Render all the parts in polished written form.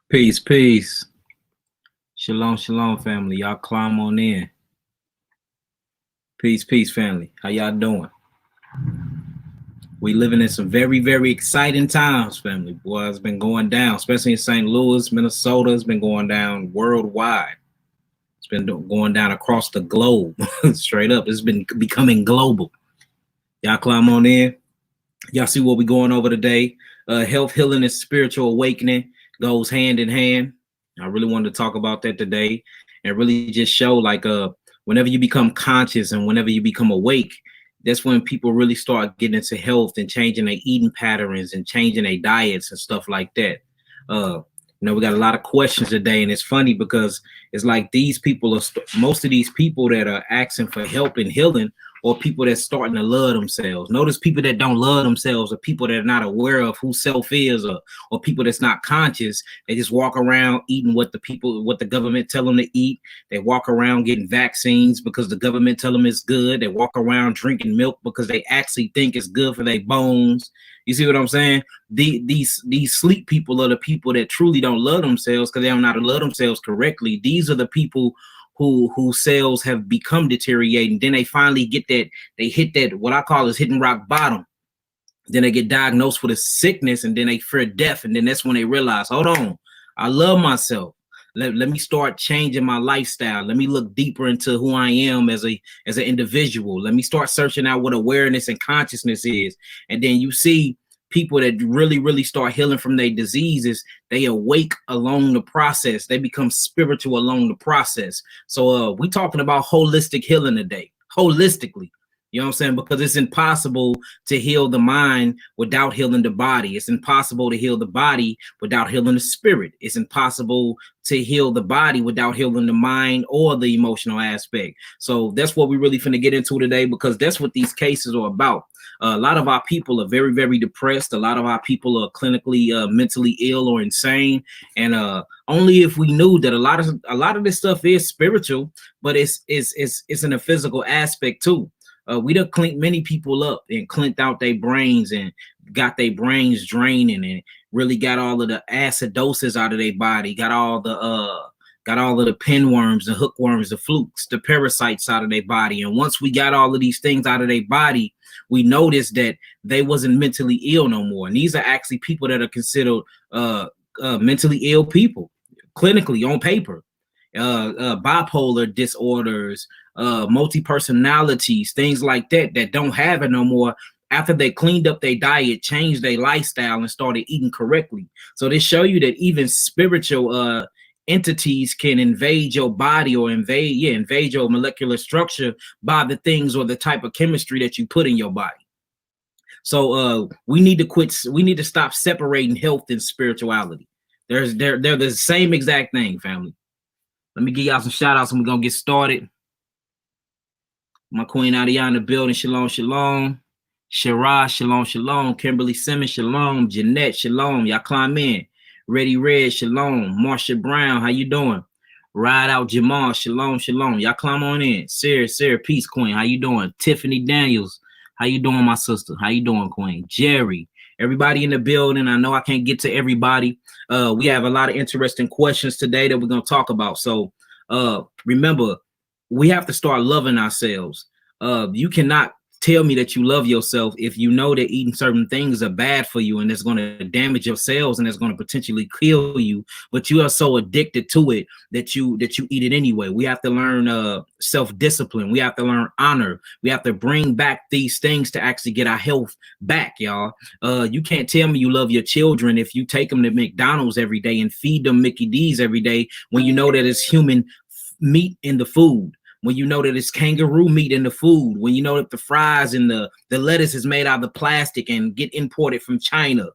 Peace, peace. Shalom, shalom, family. Y'all climb on in. Peace, peace, family. How y'all doing? We living in some very, very exciting times, family. Boy, it's been going down, especially in St. Louis, Minnesota. It's been going down worldwide. It's been going down across the globe, straight up. It's been becoming global. Y'all climb on in. Y'all see what we going over today. Health, healing, and spiritual awakening goes hand in hand. I really wanted to talk about that today and really just show whenever you become conscious and whenever you become awake, that's when people really start getting into health and changing their eating patterns and changing their diets and stuff like that. We got a lot of questions today, and it's funny because it's like these people are most of these people that are asking for help and healing or people that's starting to love themselves. Notice people that don't love themselves or people that are not aware of who self is, or people that's not conscious. They just walk around eating what the government tell them to eat. They walk around getting vaccines because the government tell them it's good. They walk around drinking milk because they actually think it's good for their bones. You see what I'm saying? These sleep people are the people that truly don't love themselves because they don't know how to love themselves correctly. These are the people whose cells have become deteriorating. Then they finally get that, they hit that, what I call is hitting rock bottom. Then they get diagnosed with a sickness and then they fear death. And then that's when they realize, hold on, I love myself. Let me start changing my lifestyle. Let me look deeper into who I am as an individual. Let me start searching out what awareness and consciousness is. And then you see people that really, really start healing from their diseases, they awake along the process. They become spiritual along the process. So we talking about holistic healing today, holistically. You know what I'm saying? Because it's impossible to heal the mind without healing the body. It's impossible to heal the body without healing the spirit. It's impossible to heal the body without healing the mind or the emotional aspect. So that's what we really finna get into today, because that's what these cases are about. A lot of our people are very, very depressed. A lot of our people are clinically mentally ill or insane. And only if we knew that a lot of this stuff is spiritual, but it's in a physical aspect too. We done cleaned many people up and cleaned out their brains and got their brains draining and really got all of the acidosis out of their body, got all of the pinworms, the hookworms, the flukes, the parasites out of their body. And once we got all of these things out of their body, we noticed that they wasn't mentally ill no more. And these are actually people that are considered mentally ill people, clinically on paper. Bipolar disorders, multi-personalities, things like that don't have it no more after they cleaned up their diet, changed their lifestyle, and started eating correctly. So they show you that even spiritual entities can invade your body or invade your molecular structure by the things or the type of chemistry that you put in your body. So we need to stop separating health and spirituality. They're the same exact thing, family. Let me give y'all some shout outs and we're gonna get started. My queen Adiana in the building, shalom, shalom. Shara, shalom, shalom. Kimberly Simmons, shalom. Jeanette, shalom. Y'all climb in. Ready Red, shalom. Marsha Brown, how you doing? Ride Out Jamal, shalom, shalom. Y'all climb on in. Sarah, peace queen, how you doing? Tiffany Daniels, how you doing, my sister? How you doing, queen? Jerry, everybody in the building. I know I can't get to everybody. We have a lot of interesting questions today that we're going to talk about. So remember, we have to start loving ourselves. You cannot tell me that you love yourself if you know that eating certain things are bad for you and it's going to damage your cells and it's going to potentially kill you, but you are so addicted to it that you eat it anyway. We have to learn self-discipline. We have to learn honor. We have to bring back these things to actually get our health back, y'all. You can't tell me you love your children if you take them to McDonald's every day and feed them Mickey D's every day when you know that it's human meat in the food. When you know that it's kangaroo meat in the food, when you know that the fries and the lettuce is made out of plastic and get imported from China.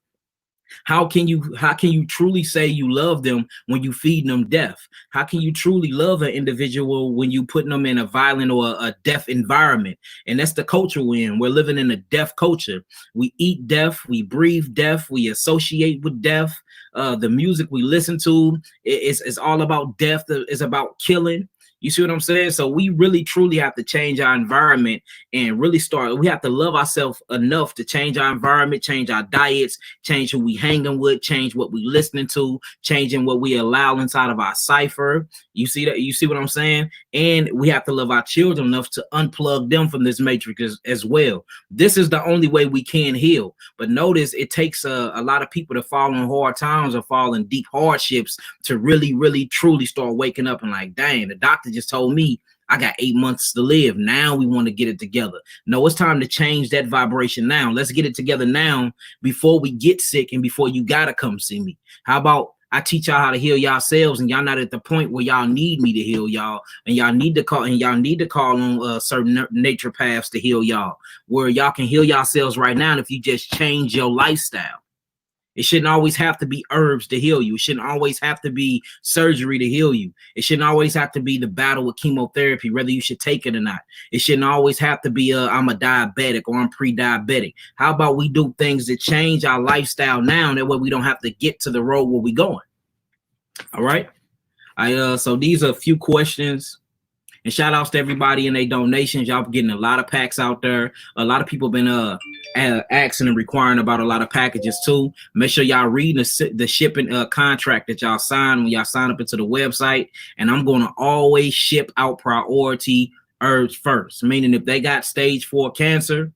How can you truly say you love them when you feed them death? How can you truly love an individual when you putting them in a violent or a death environment? And that's the culture we're in. We're living in a death culture. We eat death, we breathe death, we associate with death. The music we listen to is all about death. It's about killing. You see what I'm saying? So we really truly have to change our environment and really start. We have to love ourselves enough to change our environment, change our diets, change who we hanging with, change what we listening to, changing what we allow inside of our cipher. You see that? You see what I'm saying? And we have to love our children enough to unplug them from this matrix as well. This is the only way we can heal. But notice it takes a lot of people to fall in hard times or fall in deep hardships to really, really, truly start waking up and like, dang, the doctor just told me I got 8 months to live. Now we want to get it together. No, it's time to change that vibration now. Let's get it together now before we get sick and before you gotta come see me. How about I teach y'all how to heal yourselves and y'all not at the point where y'all need me to heal y'all and y'all need to call on certain nature paths to heal y'all, where y'all can heal yourselves right now if you just change your lifestyle. It shouldn't always have to be herbs to heal you. It shouldn't always have to be surgery to heal you. It shouldn't always have to be the battle with chemotherapy, whether you should take it or not. It shouldn't always have to be I'm a diabetic or I'm pre-diabetic. How about we do things that change our lifestyle now? That way we don't have to get to the road where we going. All right. So these are a few questions. And shout outs to everybody in their donations. Y'all getting a lot of packs out there. A lot of people been asking and requiring about a lot of packages too. Make sure y'all read the shipping contract that y'all sign when y'all sign up into the website. And I'm going to always ship out priority herbs first. Meaning if they got stage 4 cancer,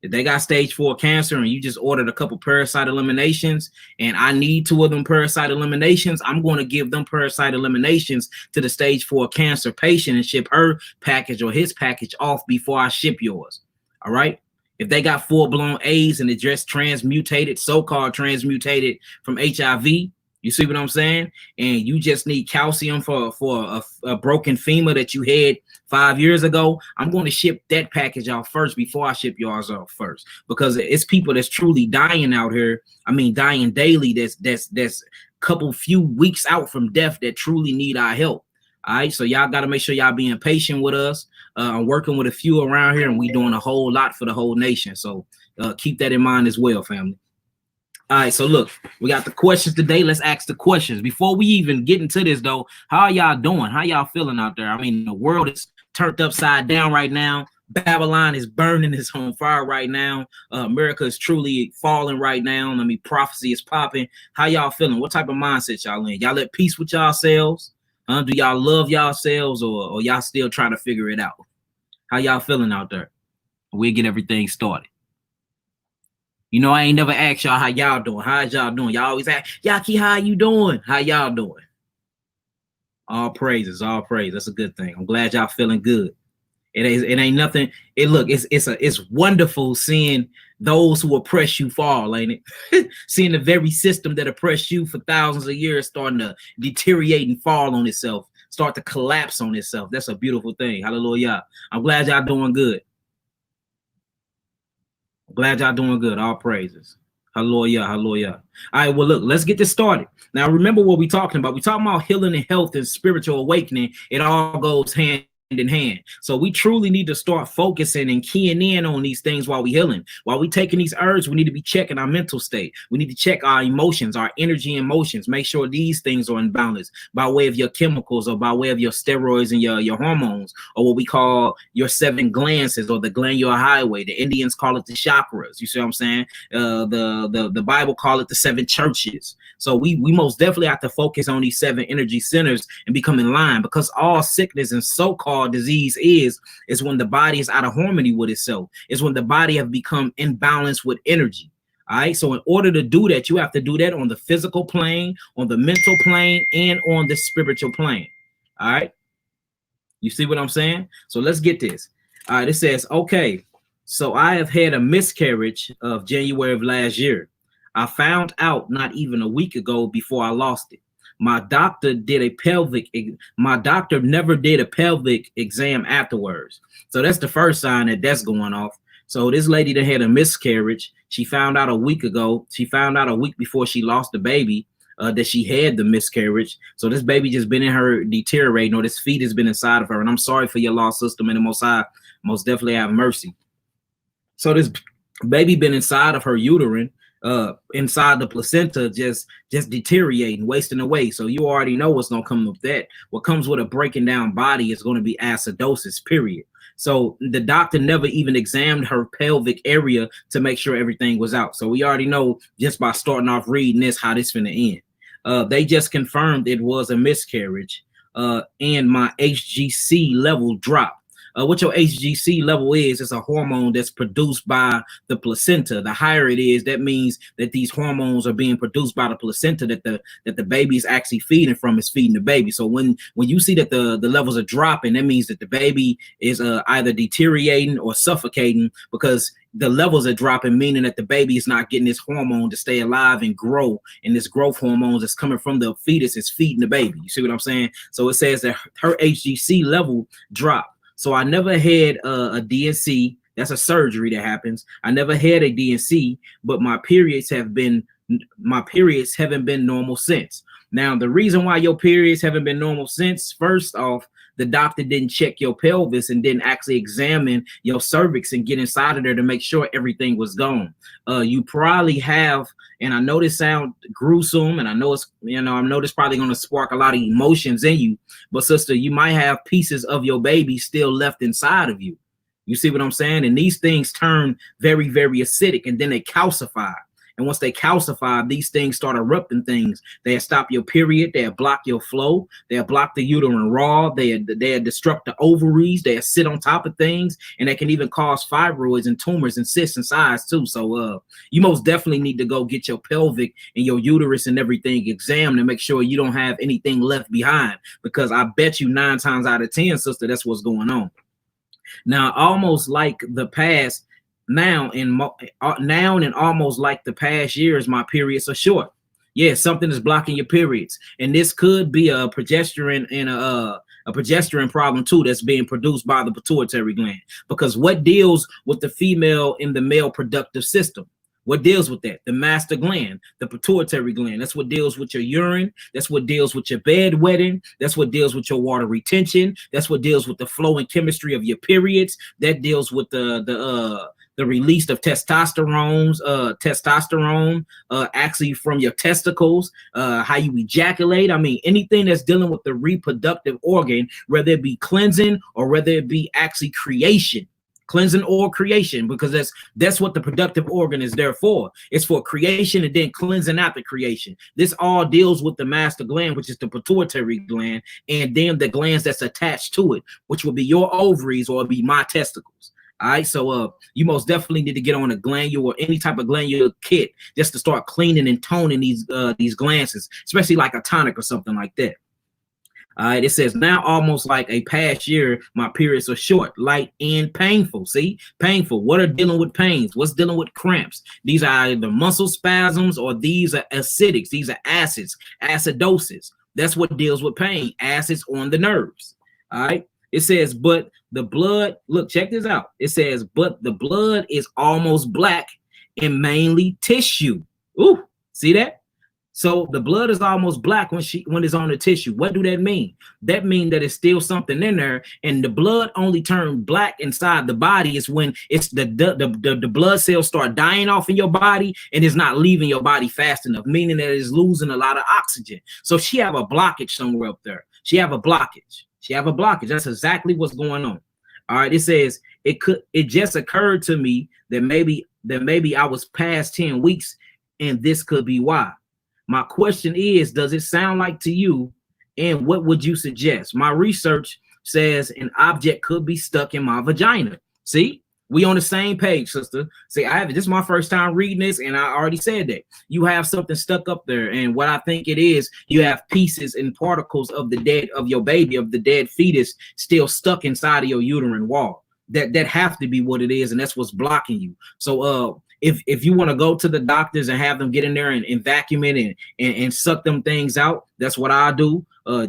and you just ordered a couple parasite eliminations and I need 2 of them parasite eliminations, I'm going to give them parasite eliminations to the stage 4 cancer patient and ship her package or his package off before I ship yours. All right. If they got full-blown AIDS and it just transmutated, so-called transmutated from HIV, you see what I'm saying? And you just need calcium for a broken femur that you had 5 years ago, I'm going to ship that package out first before I ship yours off first, because it's people that's truly dying out here. I mean, dying daily. That's couple few weeks out from death that truly need our help. All right, so y'all got to make sure y'all being patient with us. I'm working with a few around here, and we doing a whole lot for the whole nation. So keep that in mind as well, family. All right, so look, we got the questions today. Let's ask the questions. Before we even get into this, though, how are y'all doing? How y'all feeling out there? I mean, the world is turned upside down right now. Babylon is burning, it's on fire right now. America is truly falling right now. I mean, prophecy is popping. How y'all feeling? What type of mindset y'all in? Y'all at peace with yourselves? Do y'all love yourselves, or y'all still trying to figure it out? How y'all feeling out there? We'll get everything started. You know, I ain't never asked y'all how y'all doing. How's y'all doing? Y'all always ask, Yaki, how you doing? How y'all doing? All praises, all praise. That's a good thing. I'm glad y'all feeling good. It ain't nothing. It's wonderful seeing those who oppress you fall, ain't it? Seeing the very system that oppressed you for thousands of years starting to deteriorate and fall on itself, start to collapse on itself. That's a beautiful thing. Hallelujah. I'm glad y'all doing good. I'm glad y'all doing good. All praises. Hallelujah. Hallelujah. All right, well, look, let's get this started. Now, remember what we're talking about. We're talking about healing and health and spiritual awakening. It all goes hand in hand. So we truly need to start focusing and keying in on these things while we healing. While we taking these herbs, we need to be checking our mental state. We need to check our emotions, our energy and emotions. Make sure these things are in balance by way of your chemicals or by way of your steroids and your hormones, or what we call your 7 glances or the glandular highway. The Indians call it the chakras. You see what I'm saying? The Bible call it the 7 churches. So we most definitely have to focus on these 7 energy centers and become in line, because all sickness and so-called disease is when the body is out of harmony with itself. It's when the body have become imbalanced with energy. All right. So in order to do that, you have to do that on the physical plane, on the mental plane, and on the spiritual plane. All right. You see what I'm saying? So let's get this. All right. It says, okay, so I have had a miscarriage of January of last year. I found out not even a week ago before I lost it. My doctor never did a pelvic exam afterwards. So that's the first sign that that's going off. So this lady that had a miscarriage, she found out a week ago. She found out a week before she lost the baby that she had the miscarriage. So this baby just been in her deteriorating, or this fetus has been inside of her. And I'm sorry for your lost system, and the Most High most definitely have mercy. So this baby been inside of her uterine. inside the placenta just deteriorating, wasting away. So you already know what's gonna come with that. What comes with a breaking down body is going to be acidosis, period. So the doctor never even examined her pelvic area to make sure everything was out. So we already know just by starting off reading this how this finna end. They just confirmed it was a miscarriage, and my HGC level dropped. What your HGC level is, it's a hormone that's produced by the placenta. The higher it is, that means that these hormones are being produced by the placenta that the baby is actually feeding from, is feeding the baby. So when you see that the levels are dropping, that means that the baby is either deteriorating or suffocating, because the levels are dropping, meaning that the baby is not getting this hormone to stay alive and grow. And this growth hormone that's coming from the fetus is feeding the baby. You see what I'm saying? So it says that her HGC level dropped. So I never had a DNC. That's a surgery that happens. I never had a DNC, but my periods haven't been normal since. Now, the reason why your periods haven't been normal since, first off, the doctor didn't check your pelvis and didn't actually examine your cervix and get inside of there to make sure everything was gone. You probably have, and I know this sounds gruesome, and I know it's, I know this probably going to spark a lot of emotions in you, but sister, you might have pieces of your baby still left inside of you. You see what I'm saying? And these things turn very, very acidic, and then they calcify. And once they calcify, these things start erupting things. They'll stop your period. They'll block your flow. They'll block the uterine wall. They'll disrupt the ovaries. They'll sit on top of things. And they can even cause fibroids and tumors and cysts inside too. So you most definitely need to go get your pelvic and your uterus and everything examined to make sure you don't have anything left behind. Because I bet you 9 times out of 10, sister, that's what's going on. Now, almost like the past, now and almost like the past years, my periods are short. Yeah, something is blocking your periods, and this could be a progesterone and a progesterone problem too that's being produced by the pituitary gland. Because what deals with the female in the male productive system? What deals with that? The master gland, the pituitary gland. That's what deals with your urine. That's what deals with your bedwetting. That's what deals with your water retention. That's what deals with the flow and chemistry of your periods. That deals with the release of testosterone actually from your testicles, how you ejaculate. I mean, anything that's dealing with the reproductive organ, whether it be cleansing or whether it be actually creation. Cleansing or creation, because that's what the productive organ is there for. It's for creation and then cleansing after creation. This all deals with the master gland, which is the pituitary gland, and then the glands that's attached to it, which will be your ovaries or be my testicles. All right, so you most definitely need to get on a glandular or any type of glandular kit just to start cleaning and toning these glands, especially like a tonic or something like that. All right, it says now almost like a past year, my periods are short, light, and painful. See, painful. What are dealing with pains? What's dealing with cramps? These are either muscle spasms or these are acidics. These are acids, acidosis. That's what deals with pain, acids on the nerves. All right. It says, but the blood, look, check this out. It says, but the blood is almost black and mainly tissue. Ooh, see that? So the blood is almost black when it's on the tissue. What do that mean? That means that it's still something in there, and the blood only turns black inside the body is when it's the blood cells start dying off in your body and it's not leaving your body fast enough, meaning that it's losing a lot of oxygen. So she have a blockage somewhere up there. She have a blockage. That's exactly what's going on. All right. It says it just occurred to me that maybe I was past 10 weeks and this could be why. My question is, does it sound like to you, and what would you suggest? My research says an object could be stuck in my vagina. See, we on the same page, sister. See, this is my first time reading this, and I already said that. You have something stuck up there, and what I think it is, you have pieces and particles of your baby, of the dead fetus, still stuck inside of your uterine wall. That have to be what it is, and that's what's blocking you. So if you want to go to the doctors and have them get in there and vacuum it and suck them things out, that's what I do.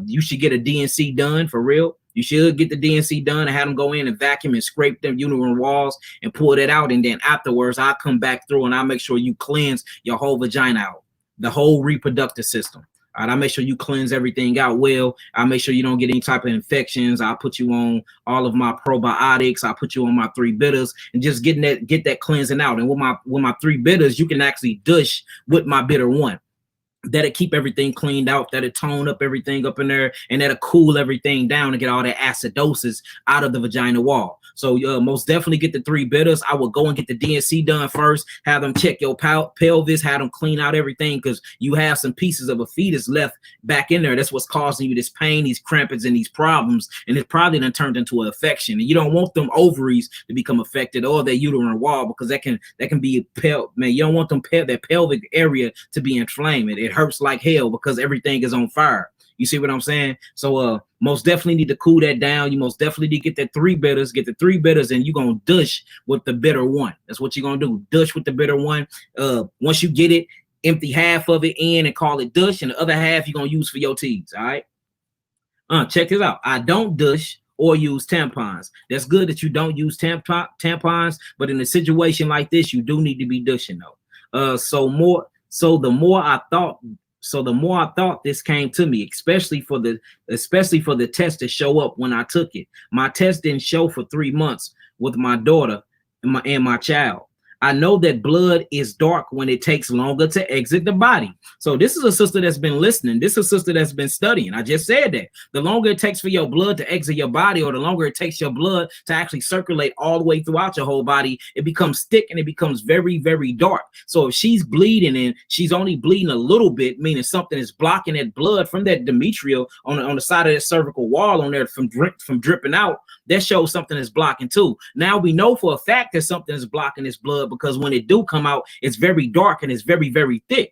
You should get a DNC done for real. You should get the DNC done and have them go in and vacuum and scrape them uterine walls and pull that out. And then afterwards, I'll come back through and I'll make sure you cleanse your whole vagina out, the whole reproductive system. All right, I make sure you cleanse everything out well. I make sure you don't get any type of infections. I'll put you on all of my probiotics. I'll put you on my 3 bitters and just get that cleansing out. And with my 3 bitters, you can actually douche with my bitter 1. That'll keep everything cleaned out, that'll tone up everything up in there, and that'll cool everything down and get all that acidosis out of the vagina wall. So most definitely get the 3 bitters. I would go and get the DNC done first, have them check your pelvis, have them clean out everything, because you have some pieces of a fetus left back in there. That's what's causing you this pain, these crampings, and these problems, and it's probably done turned into an infection. And you don't want them ovaries to become affected or their uterine wall, because that can be man. You don't want them that pelvic area to be inflamed. It hurts like hell because everything is on fire. You see what I'm saying? So most definitely need to cool that down. You most definitely need to get that 3 bitters, and you're gonna douche with the bitter 1. That's what you're gonna do. Douche with the bitter 1. Once you get it, empty half of it in and call it douche, and the other half you're gonna use for your teas. All right. Check this out. I don't douche or use tampons. That's good that you don't use tampons, but in a situation like this, you do need to be douching though. So the more I thought this came to me, especially for the test to show up when I took it. My test didn't show for 3 months with my daughter and my child. I know that blood is dark when it takes longer to exit the body. So this is a sister that's been listening. This is a sister that's been studying. I just said that. The longer it takes for your blood to exit your body, or the longer it takes your blood to actually circulate all the way throughout your whole body, it becomes thick and it becomes very, very dark. So if she's bleeding and she's only bleeding a little bit, meaning something is blocking that blood from that endometrial on the side of that cervical wall on there from dripping out, that shows something is blocking too. Now we know for a fact that something is blocking this blood, because when it do come out, it's very dark and it's very, very thick.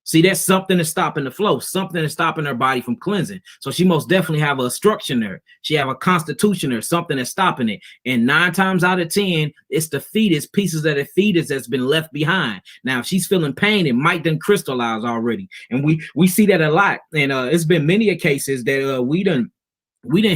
See, that's something that's stopping the flow, something that's stopping her body from cleansing. So she most definitely have a obstruction there. She have a constitution there, something that's stopping it. And 9 times out of 10, it's the fetus, pieces of the fetus that's been left behind. Now, if she's feeling pain, it might done crystallize already. And we see that a lot. And it's been many cases that we didn't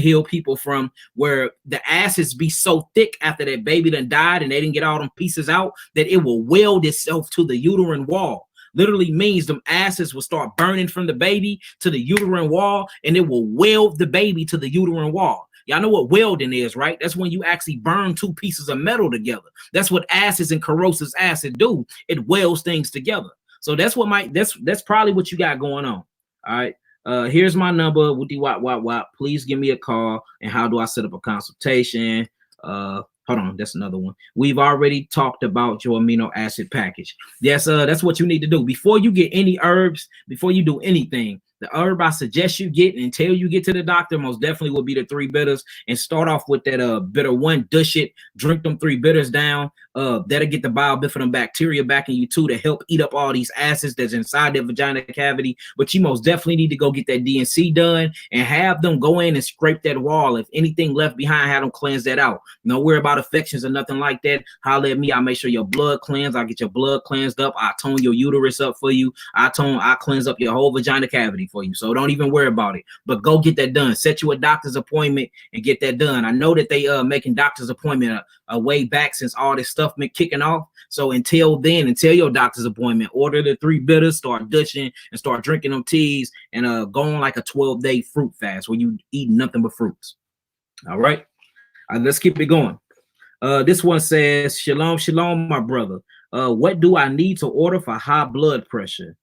heal people from, where the acids be so thick after that baby done died and they didn't get all them pieces out, that it will weld itself to the uterine wall. Literally means them acids will start burning from the baby to the uterine wall, and it will weld the baby to the uterine wall. Y'all know what welding is, right? That's when you actually burn 2 pieces of metal together. That's what acids and corrosive acid do. It welds things together. So that's probably what you got going on. All right. Here's my number. Please give me a call. And how do I set up a consultation? Hold on, that's another one. We've already talked about your amino acid package. Yes, that's what you need to do before you get any herbs, before you do anything. The herb I suggest you get until you get to the doctor most definitely will be the 3 bitters, and start off with that bitter 1. Douche it, drink them 3 bitters down. That'll get the biobifidum bacteria back in you too, to help eat up all these acids that's inside the vagina cavity. But you most definitely need to go get that DNC done and have them go in and scrape that wall. If anything left behind, have them cleanse that out. No worry about infections or nothing like that. Holler at me. I'll make sure your blood cleansed. I'll get your blood cleansed up. I tone your uterus up for you. I cleanse up your whole vagina cavity for you. So don't even worry about it. But go get that done. Set you a doctor's appointment and get that done. I know that they making doctor's appointment a way back since all this stuff been kicking off. So until then, until your doctor's appointment, order the 3 bitters, start douching and start drinking them teas, and go on like a 12-day fruit fast where you eat nothing but fruits. All right. Let's keep it going. This one says, Shalom, my brother. What do I need to order for high blood pressure?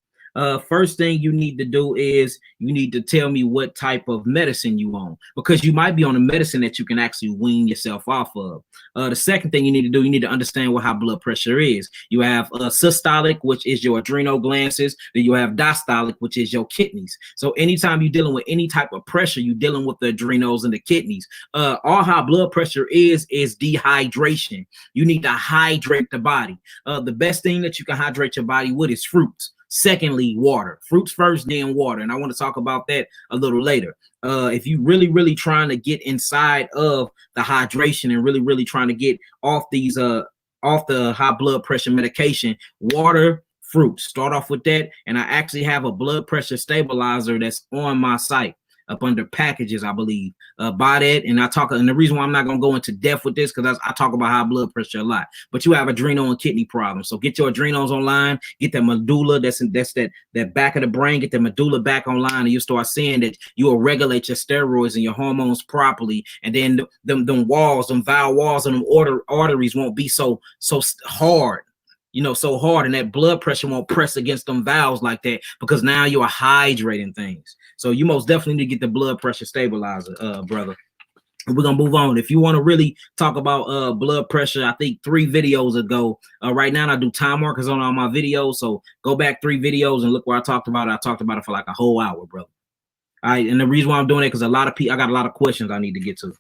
First thing you need to do is you need to tell me what type of medicine you on, because you might be on a medicine that you can actually wean yourself off of. The second thing you need to do, you need to understand what high blood pressure is. You have systolic, which is your adrenal glands. Then you have diastolic, which is your kidneys. So anytime you're dealing with any type of pressure, you're dealing with the adrenals and the kidneys. All high blood pressure is dehydration. You need to hydrate the body. The best thing that you can hydrate your body with is fruits. Secondly, water. Fruits first, then water. And I want to talk about that a little later. If you really trying to get inside of the hydration and really trying to get off these off the high blood pressure medication, water, fruits, start off with that. And I actually have a blood pressure stabilizer that's on my site. up under packages, I believe. Buy that, and and the reason why I'm not gonna go into depth with this because I talk about high blood pressure a lot. But you have adrenal and kidney problems, so get your adrenals online, get that medulla, that's that back of the brain, get the medulla back online, and you start seeing that you will regulate your steroids and your hormones properly, and then them walls, them valve walls, and them arteries won't be so hard. So hard, and that blood pressure won't press against them valves like that because now you're hydrating things. So you most definitely need to get the blood pressure stabilizer, brother. And we're gonna move on. If you want to really talk about blood pressure, I think 3 videos ago. Right now I do time markers on all my videos, so go back 3 videos and look where I talked about it. I talked about it for like a whole hour, brother. All right, and the reason why I'm doing it because a lot of people, I got a lot of questions I need to get to.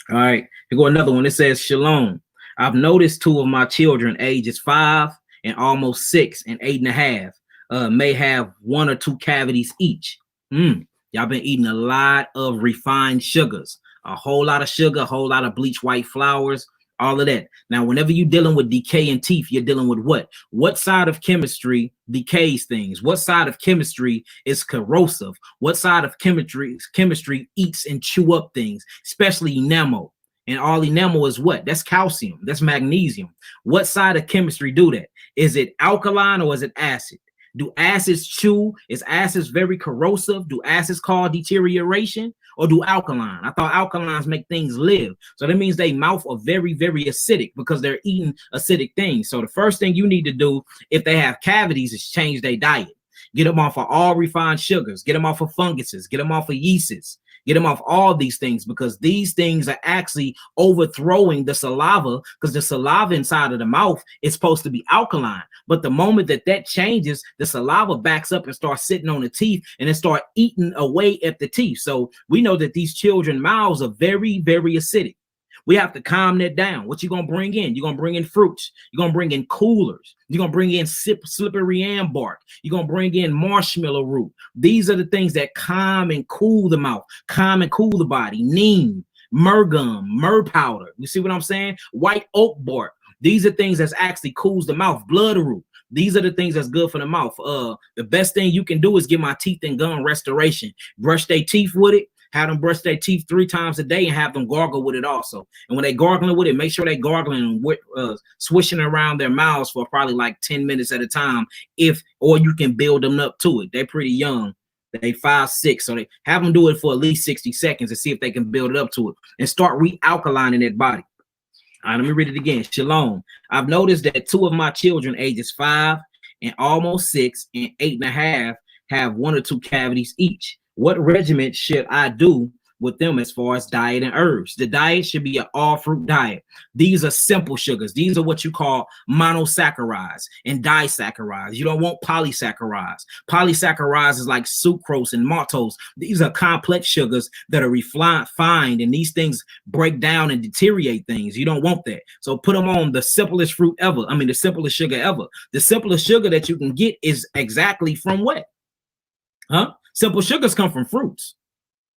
All right, here go another one. It says, Shalom. I've noticed 2 of my children, ages 5 and almost 6 and 8.5, may have 1 or 2 cavities each. Y'all been eating a lot of refined sugars, a whole lot of sugar, a whole lot of bleach white flours, all of that. Now, whenever you're dealing with decay in teeth, you're dealing with what? What side of chemistry decays things? What side of chemistry is corrosive? What side of chemistry eats and chew up things, especially enamel? And all enamel is what? That's calcium. That's magnesium. What side of chemistry do that? Is it alkaline or is it acid? Do acids chew? Is acids very corrosive? Do acids cause deterioration? Or do alkaline? I thought alkalines make things live. So that means they mouth are very, very acidic because they're eating acidic things. So the first thing you need to do if they have cavities is change their diet. Get them off of all refined sugars. Get them off of funguses. Get them off of yeasts. Get them off all these things because these things are actually overthrowing the saliva because the saliva inside of the mouth is supposed to be alkaline. But the moment that changes, the saliva backs up and starts sitting on the teeth and then start eating away at the teeth. So we know that these children's mouths are very, very acidic. We have to calm that down. What you gonna bring in? You're gonna bring in fruits. You're gonna bring in coolers. You're gonna bring in slippery elm bark. You're gonna bring in marshmallow root. These are the things that calm and cool the mouth, calm and cool the body. Neem, myrrh gum, myrrh powder. You see what I'm saying? White oak bark. These are things that actually cools the mouth. Bloodroot. These are the things that's good for the mouth. The best thing you can do is get my teeth and gum restoration. Brush their teeth with it. Have them brush their teeth 3 times a day and have them gargle with it also. And when they gargling with it, make sure they gargling with swishing around their mouths for probably like 10 minutes at a time. Or you can build them up to it. They're pretty young. They 5, 6. So they have them do it for at least 60 seconds and see if they can build it up to it and start re-alkalining that body. All right, let me read it again. Shalom. I've noticed that 2 of my children, ages 5 and almost 6 and 8.5, have 1 or 2 cavities each. What regimen should I do with them as far as diet and herbs? The diet should be an all-fruit diet. These are simple sugars. These are what you call monosaccharides and disaccharides. You don't want polysaccharides. Polysaccharides is like sucrose and maltose. These are complex sugars that are refined, and these things break down and deteriorate things. You don't want that. So put them on the simplest fruit ever. I mean, the simplest sugar ever. The simplest sugar that you can get is exactly from what? Simple sugars come from fruits.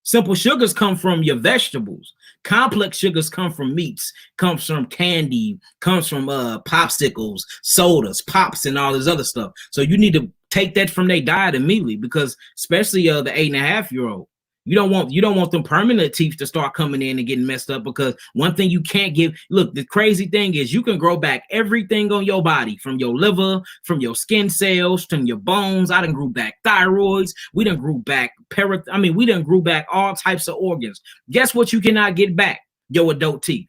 Simple sugars come from your vegetables. Complex sugars come from meats, comes from candy, comes from popsicles, sodas, pops, and all this other stuff. So you need to take that from their diet immediately because especially the 8.5-year-old. You don't want them permanent teeth to start coming in and getting messed up because one thing you can't give. Look, the crazy thing is you can grow back everything on your body from your liver, from your skin cells, from your bones. I done grew back thyroids. We done grew back we done grew back all types of organs. Guess what you cannot get back? Your adult teeth.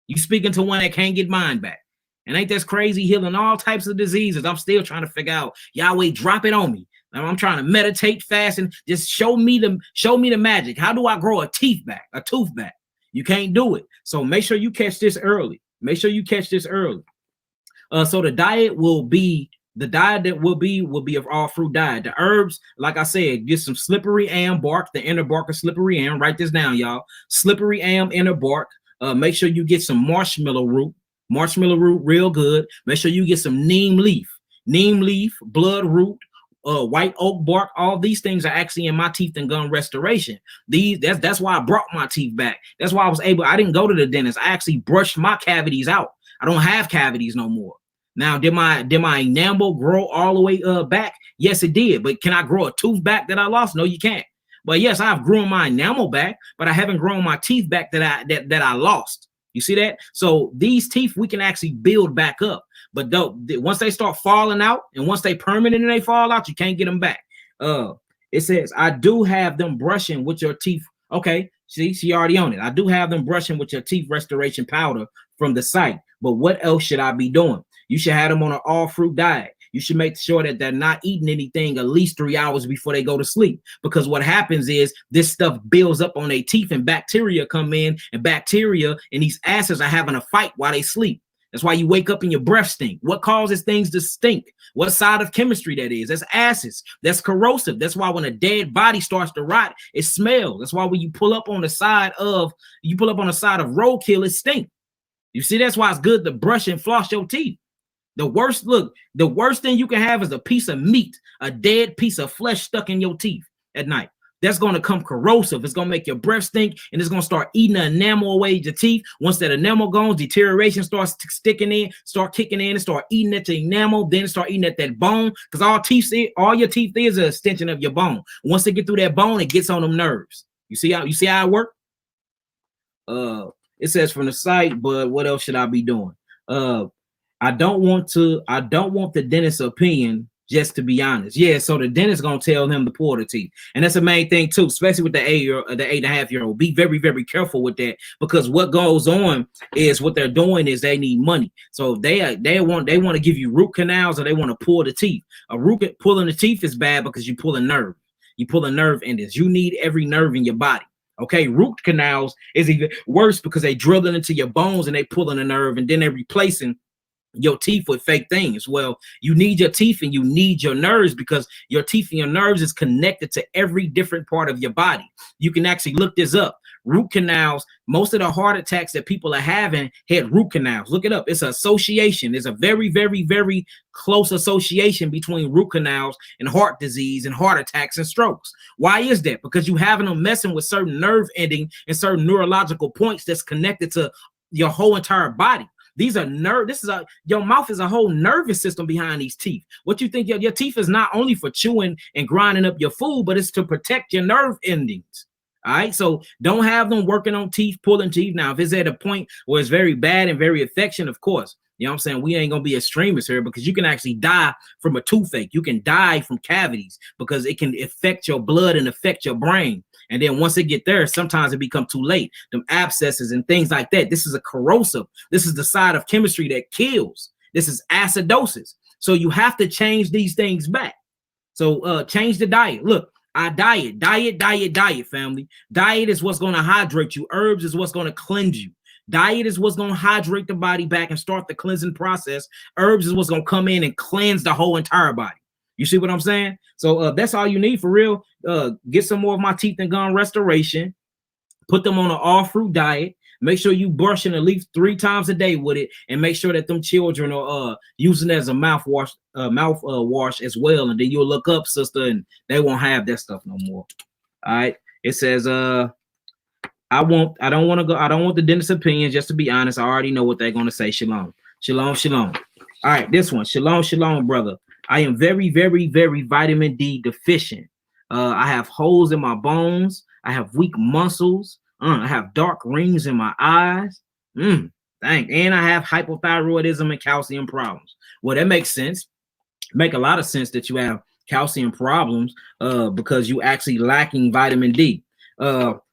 You speaking to one that can't get mine back. And ain't that crazy? Healing all types of diseases. I'm still trying to figure out, Yahweh, drop it on me. I'm trying to meditate, fast, and just show me the magic. How do I grow a tooth back? You can't do it. So make sure you catch this early. So the diet will be an all fruit diet. The herbs, like I said, get some slippery elm bark, the inner bark of slippery elm. Write this down, y'all. Slippery elm inner bark. Make sure you get some marshmallow root. Marshmallow root, real good. Make sure you get some neem leaf, blood root. White oak bark, all these things are actually in my teeth and gum restoration. That's why I brought my teeth back. That's why I didn't go to the dentist. I actually brushed my cavities out. I don't have cavities no more. Now, did my enamel grow all the way back? Yes, it did. But can I grow a tooth back that I lost? No, you can't. But yes, I've grown my enamel back, but I haven't grown my teeth back that I lost. You see that? So these teeth we can actually build back up. But once they start falling out and once they permanent and they fall out, you can't get them back. It says, I do have them brushing with your teeth. Okay, see, she already on it. I do have them brushing with your teeth restoration powder from the site. But what else should I be doing? You should have them on an all fruit diet. You should make sure that they're not eating anything at least 3 hours before they go to sleep. Because what happens is this stuff builds up on their teeth and bacteria come in, and bacteria and these acids are having a fight while they sleep. That's why you wake up and your breath stink. What causes things to stink? What side of chemistry that is? That's acids. That's corrosive. That's why when a dead body starts to rot, it smells. That's why when you pull up on the side of roadkill, it stinks. You see, that's why it's good to brush and floss your teeth. The worst thing you can have is a piece of meat, a dead piece of flesh stuck in your teeth at night. That's going to come corrosive. It's going to make your breath stink, and it's going to start eating the enamel away your teeth. Once that enamel goes, deterioration starts kicking in, and start eating at the enamel, then start eating at that bone, because all your teeth is an extension of your bone. Once they get through that bone, it gets on them nerves. You see how it works? It says from the site, but what else should I be doing? I don't want the dentist's opinion, just to be honest. Yeah, so the dentist gonna tell him to pull the teeth, and that's the main thing too, especially with the 8.5-year-old. Be very, very careful with that, because what goes on is what they're doing is they need money. So they want to give you root canals, or they want to pull the teeth. Pulling the teeth is bad because you pull a nerve. You pull a nerve in this. You need every nerve in your body. Okay, root canals is even worse because they drill it into your bones and they pulling a nerve, and then they're replacing your teeth with fake things. Well, you need your teeth and you need your nerves, because your teeth and your nerves is connected to every different part of your body. You can actually look this up. Root canals, most of the heart attacks that people are having had root canals. Look it up. It's an association. There's a very, very, very close association between root canals and heart disease and heart attacks and strokes. Why is that? Because you having them messing with certain nerve ending and certain neurological points that's connected to your whole entire body. These are your mouth is a whole nervous system behind these teeth. What you think your teeth is not only for chewing and grinding up your food, but it's to protect your nerve endings. All right, so don't have them working on teeth, pulling teeth. Now, if it's at a point where it's very bad and very affection, of course, you know what I'm saying, we ain't gonna be extremists here, because you can actually die from a toothache. You can die from cavities because it can affect your blood and affect your brain. And then once they get there, sometimes it becomes too late. Them abscesses and things like that. This is a corrosive. This is the side of chemistry that kills. This is acidosis. So you have to change these things back. So change the diet. Look, diet, family. Diet is what's going to hydrate you. Herbs is what's going to cleanse you. Diet is what's going to hydrate the body back and start the cleansing process. Herbs is what's going to come in and cleanse the whole entire body. You see what I'm saying? So that's all you need for real. Get some more of my teeth and gum restoration. Put them on an all fruit diet. Make sure you brushing at least 3 times a day with it, and make sure that them children are using it as a mouthwash as well. And then you'll look up, sister, and they won't have that stuff no more. All right. It says I don't want the dentist's opinion, just to be honest. I already know what they're gonna say. Shalom. All right, this one. Shalom, brother. I am very, very, very vitamin D deficient. I have holes in my bones. I have weak muscles. I have dark rings in my eyes. And I have hypothyroidism and calcium problems. Well, that makes sense. Make a lot of sense that you have calcium problems because you actually lacking vitamin D.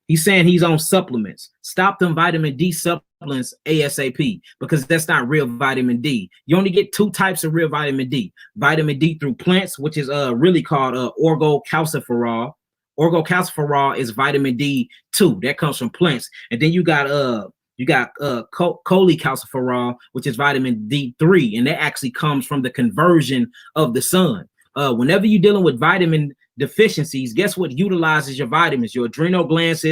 He's saying he's on supplements. Stop them vitamin D supplements ASAP, because that's not real vitamin D. You only get 2 types of real vitamin D. Vitamin D through plants, which is really called orgocalciferol. Orgocalciferol is vitamin D2 that comes from plants, and then you got cholecalciferol, which is vitamin D3, and that actually comes from the conversion of the sun. Whenever you're dealing with vitamin deficiencies, guess what utilizes your vitamins? Your adrenal glands,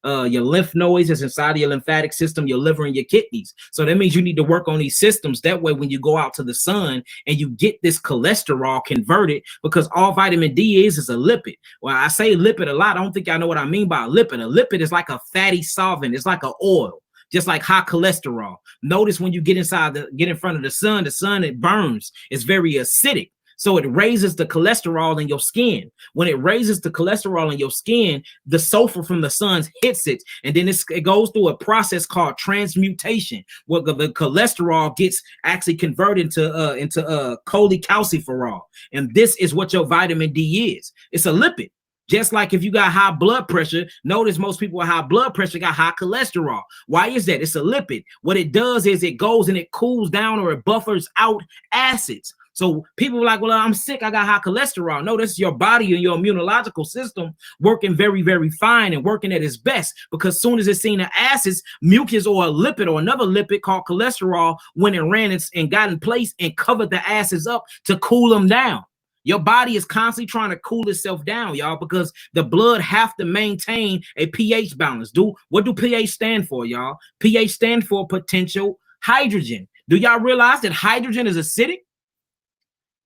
your lymph nodes is inside of your lymphatic system, your liver, and your kidneys. So that means you need to work on these systems. That way, when you go out to the sun and you get this cholesterol converted, because all vitamin D is a lipid. Well, I say lipid a lot. I don't think y'all know what I mean by a lipid. A lipid is like a fatty solvent. It's like an oil, just like high cholesterol. Notice when you get in front of the sun, it burns. It's very acidic. So it raises the cholesterol in your skin. When it raises the cholesterol in your skin, the sulfur from the sun hits it. And then it goes through a process called transmutation, where the cholesterol gets actually converted into cholecalciferol. And this is what your vitamin D is. It's a lipid. Just like if you got high blood pressure, notice most people with high blood pressure got high cholesterol. Why is that? It's a lipid. What it does is it goes and it cools down or it buffers out acids. So people are like, well, I'm sick, I got high cholesterol. No, this is your body and your immunological system working very, very fine and working at its best, because as soon as it's seen the acids, mucus or a lipid or another lipid called cholesterol, when it ran and got in place and covered the acids up to cool them down. Your body is constantly trying to cool itself down, y'all, because the blood have to maintain a pH balance. What do pH stand for, y'all? pH stand for potential hydrogen. Do y'all realize that hydrogen is acidic?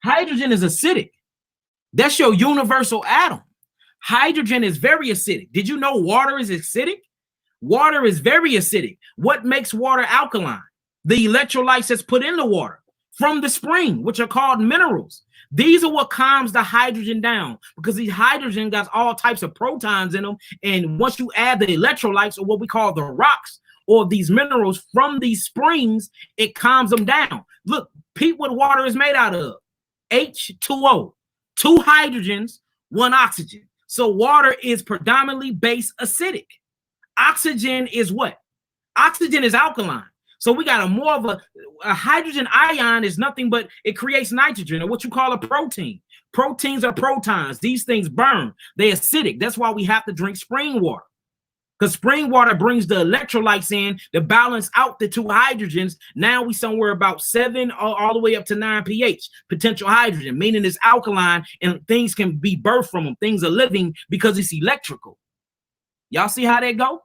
Hydrogen is acidic. That's your universal atom. Hydrogen is very acidic. Did you know water is acidic? Water is very acidic. What makes water alkaline? The electrolytes that's put in the water from the spring, which are called minerals. These are what calms the hydrogen down, because these hydrogen got all types of protons in them. And once you add the electrolytes, or what we call the rocks, or these minerals from these springs, it calms them down. Look, Pete, what water is made out of? H2O, 2 hydrogens, 1 oxygen. So water is predominantly base acidic. Oxygen is what? Oxygen is alkaline. So we got more of a hydrogen ion is nothing but it creates nitrogen, or what you call a protein. Proteins are protons. These things burn. They're acidic. That's why we have to drink spring water, because spring water brings the electrolytes in to balance out the 2 hydrogens. Now we somewhere about 7 all the way up to 9 pH, potential hydrogen, meaning it's alkaline and things can be birthed from them. Things are living because it's electrical. Y'all see how that go?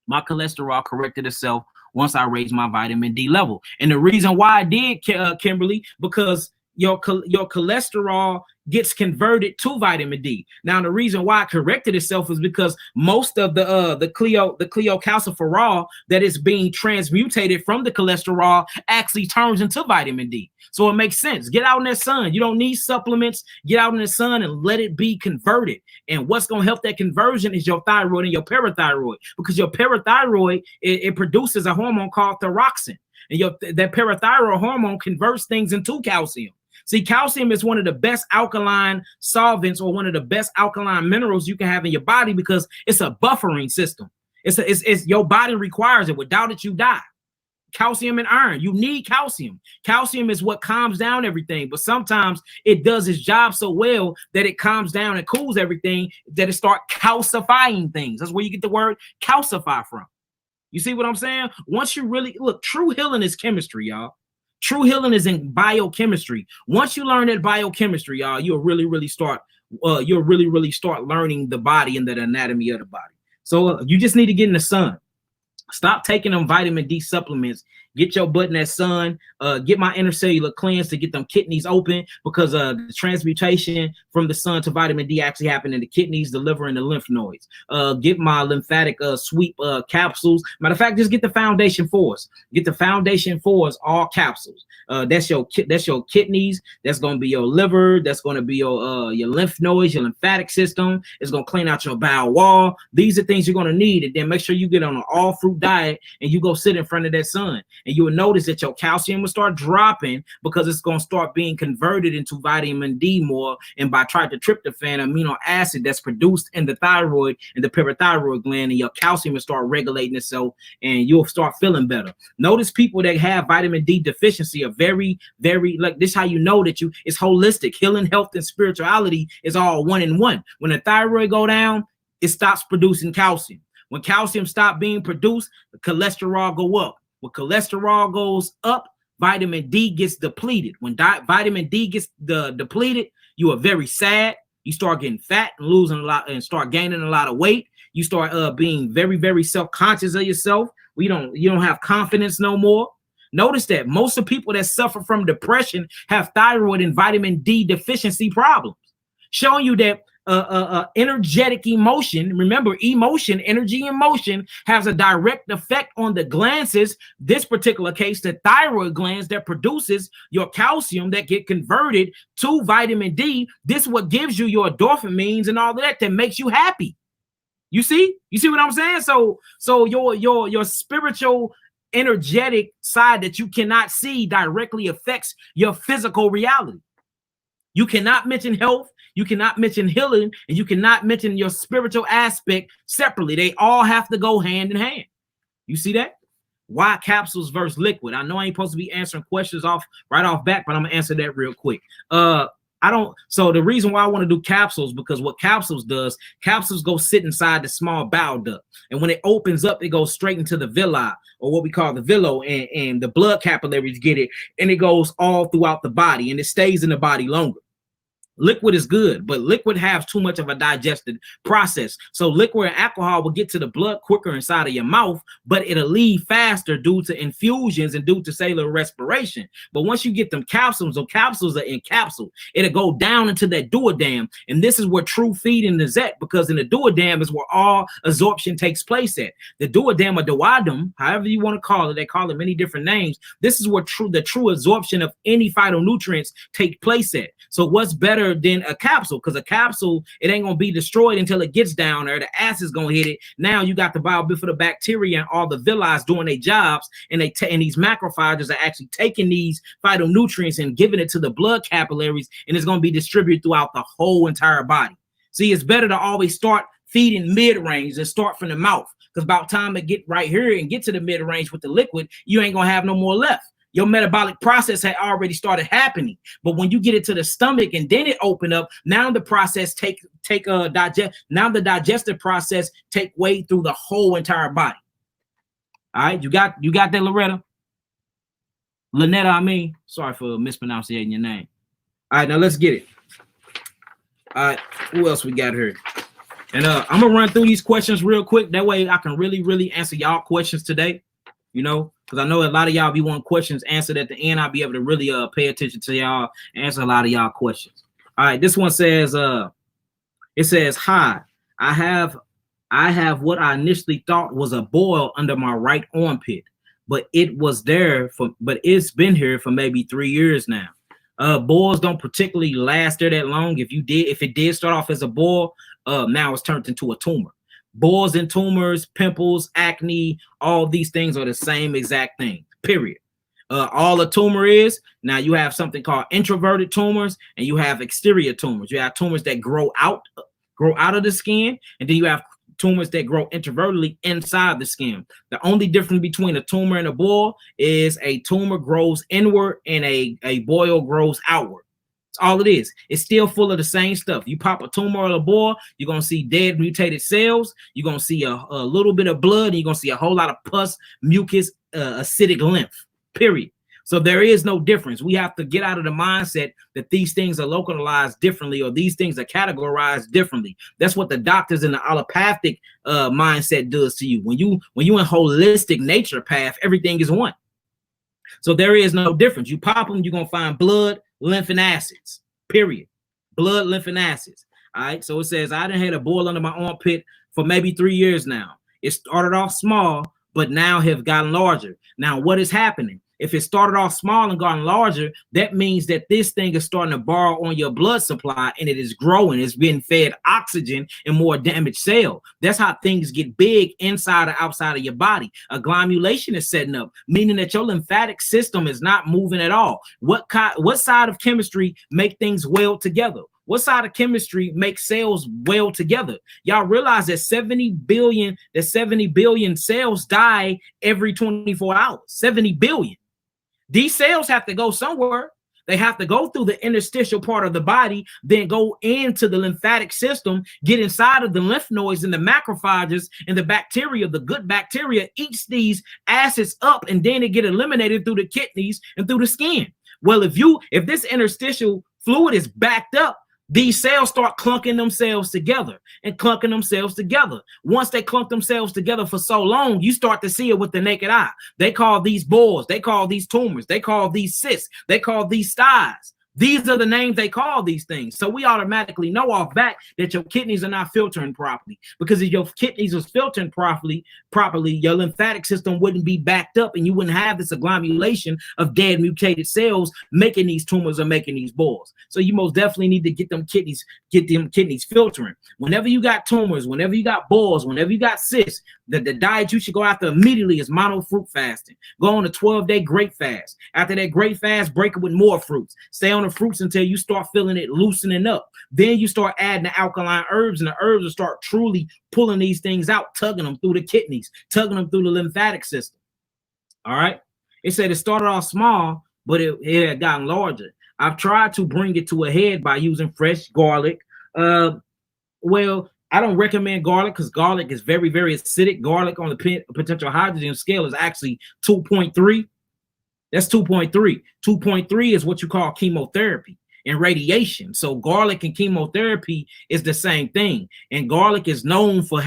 My cholesterol corrected itself once I raised my vitamin D level. And the reason why I did, Kimberly, because your cholesterol gets converted to vitamin D. Now, the reason why it corrected itself is because most of the cholecalciferol that is being transmutated from the cholesterol actually turns into vitamin D. So it makes sense. Get out in the sun. You don't need supplements. Get out in the sun and let it be converted. And what's going to help that conversion is your thyroid and your parathyroid, because your parathyroid, it produces a hormone called thyroxine. And that parathyroid hormone converts things into calcium. See, calcium is one of the best alkaline solvents, or one of the best alkaline minerals you can have in your body, because it's a buffering system. It's your body requires it. Without it, you die. Calcium and iron. You need calcium. Calcium is what calms down everything, but sometimes it does its job so well that it calms down and cools everything that it starts calcifying things. That's where you get the word calcify from. You see what I'm saying? Once you really look, true healing is chemistry, y'all. True healing is in biochemistry. Once you learn that biochemistry, y'all, you'll really start learning the body and the anatomy of the body. So you just need to get in the sun. Stop taking them vitamin D supplements. Get your butt in that sun. Get my intercellular cleanse to get them kidneys open, because the transmutation from the sun to vitamin D actually happened in the kidneys, the liver, and the lymph nodes. Get my lymphatic sweep capsules. Matter of fact, just get the Foundation Force. Get the Foundation Force, all capsules. That's your kidneys. That's going to be your liver. That's going to be your lymph nodes, your lymphatic system. It's going to clean out your bowel wall. These are things you're going to need. And then make sure you get on an all fruit diet and you go sit in front of that sun. And you will notice that your calcium will start dropping, because it's going to start being converted into vitamin D more, and by tryptophan amino acid that's produced in the thyroid and the parathyroid gland, and your calcium will start regulating itself, and you'll start feeling better. Notice people that have vitamin D deficiency are very, like this. How you know that it's holistic. Healing, health, and spirituality is all one in one. When the thyroid go down, it stops producing calcium. When calcium stops being produced, the cholesterol go up. When cholesterol goes up, vitamin D gets depleted. When vitamin D gets depleted, you are very sad. You start getting fat and losing a lot, and start gaining a lot of weight. You start being very self-conscious of yourself. You don't have confidence no more. Notice that most of the people that suffer from depression have thyroid and vitamin D deficiency problems, showing you that energetic emotion. Remember, emotion, energy and motion has a direct effect on the glands. This particular case, the thyroid glands that produces your calcium that get converted to vitamin D. This is what gives you your endorphins and all of that makes you happy. You see what I'm saying? So your spiritual, energetic side that you cannot see directly affects your physical reality. You cannot mention health, you cannot mention healing, and you cannot mention your spiritual aspect separately. They all have to go hand in hand. You see that? Why capsules versus liquid? I know I ain't supposed to be answering questions right off back, but I'm gonna answer that real quick. So the reason why I want to do capsules, because what capsules go sit inside the small bowel duct. And when it opens up, it goes straight into the villi, or what we call the villo, and the blood capillaries get it, and it goes all throughout the body, and it stays in the body longer. Liquid is good, but liquid has too much of a digested process. So liquid and alcohol will get to the blood quicker inside of your mouth, but it'll leave faster due to infusions and due to cellular respiration. But once you get them capsules, those capsules are in capsule, it'll go down into that duodenum. And this is where true feeding is at, because in the duodenum is where all absorption takes place at. The duodenum or duodenum, however you want to call it, they call it many different names. This is where the true absorption of any phytonutrients take place at. So what's better than a capsule? Because a capsule, it ain't gonna be destroyed until it gets down there. The acid's gonna hit it. Now you got the bifidobacteria and all the villi doing their jobs, and these macrophages are actually taking these phytonutrients and giving it to the blood capillaries, and it's gonna be distributed throughout the whole entire body. See, it's better to always start feeding mid-range and start from the mouth, because about time it get right here and get to the mid-range with the liquid, you ain't gonna have no more left. Your metabolic process had already started happening. But when you get it to the stomach and then it open up, now the process now the digestive process take way through the whole entire body. All right, you got that, Loretta? Lynetta, I mean. Sorry for mispronouncing your name. All right, now let's get it. All right, who else we got here? And I'm gonna run through these questions real quick. That way I can really answer y'all questions today. You know, because I know a lot of y'all be wanting questions answered at the end. I'll be able to really pay attention to y'all, answer a lot of y'all questions. All right, this one says, it says, hi, I have what I initially thought was a boil under my right armpit, but it's been here for maybe 3 years now. Boils don't particularly last there that long. If it did start off as a boil, now it's turned into a tumor. Boils and tumors, pimples, acne, all these things are the same exact thing, period. All a tumor is, now you have something called introverted tumors, and you have exterior tumors. You have tumors that grow out of the skin, and then you have tumors that grow introvertedly inside the skin. The only difference between a tumor and a boil is a tumor grows inward and a boil grows outward. All it is. It's still full of the same stuff. You pop a tumor or a boil, you're gonna see dead mutated cells. You're gonna see a little bit of blood, and you're gonna see a whole lot of pus, mucus, acidic lymph. Period. So there is no difference. We have to get out of the mindset that these things are localized differently, or these things are categorized differently. That's what the doctors in the allopathic mindset does to you. When you in holistic nature path, everything is one. So there is no difference. You pop them, you're gonna find blood, lymph, and acids. Period. Blood, lymph, and acids. All right. So it says I done had a boil under my armpit for maybe 3 years now. It started off small, but now have gotten larger. Now, what is happening? If it started off small and gotten larger, that means that this thing is starting to borrow on your blood supply, and it is growing. It's being fed oxygen and more damaged cell. That's how things get big inside or outside of your body. A glomulation is setting up, meaning that your lymphatic system is not moving at all. What side of chemistry make things well together? What side of chemistry makes cells well together? Y'all realize that 70 billion cells die every 24 hours. 70 billion. These cells have to go somewhere. They have to go through the interstitial part of the body, then go into the lymphatic system, get inside of the lymph nodes and the macrophages, and the bacteria, the good bacteria, eats these acids up, and then it get eliminated through the kidneys and through the skin. Well, if this interstitial fluid is backed up, these cells start clunking themselves together and clunking themselves together. Once they clunk themselves together for so long, you start to see it with the naked eye. They call these boils, they call these tumors, they call these cysts, they call these styes. These are the names they call these things. So we automatically know off bat that your kidneys are not filtering properly, because if your kidneys are filtering properly, your lymphatic system wouldn't be backed up, and you wouldn't have this agglomeration of dead mutated cells making these tumors or making these boils. So you most definitely need to get them kidneys filtering. Whenever you got tumors, whenever you got boils, whenever you got cysts, the diet you should go after immediately is mono fruit fasting. Go on a 12-day grape fast. After that grape fast, break it with more fruits. Stay on the fruits until you start feeling it loosening up. Then you start adding the alkaline herbs, and the herbs will start truly pulling these things out, tugging them through the kidneys, tugging them through the lymphatic system. All right. It said it started off small, but it had gotten larger. I've tried to bring it to a head by using fresh garlic. Well, I don't recommend garlic because garlic is very, very acidic. Garlic on the potential hydrogen scale is actually 2.3. That's 2.3. 2.3 is what you call chemotherapy and radiation. So garlic and chemotherapy is the same thing. And garlic is known for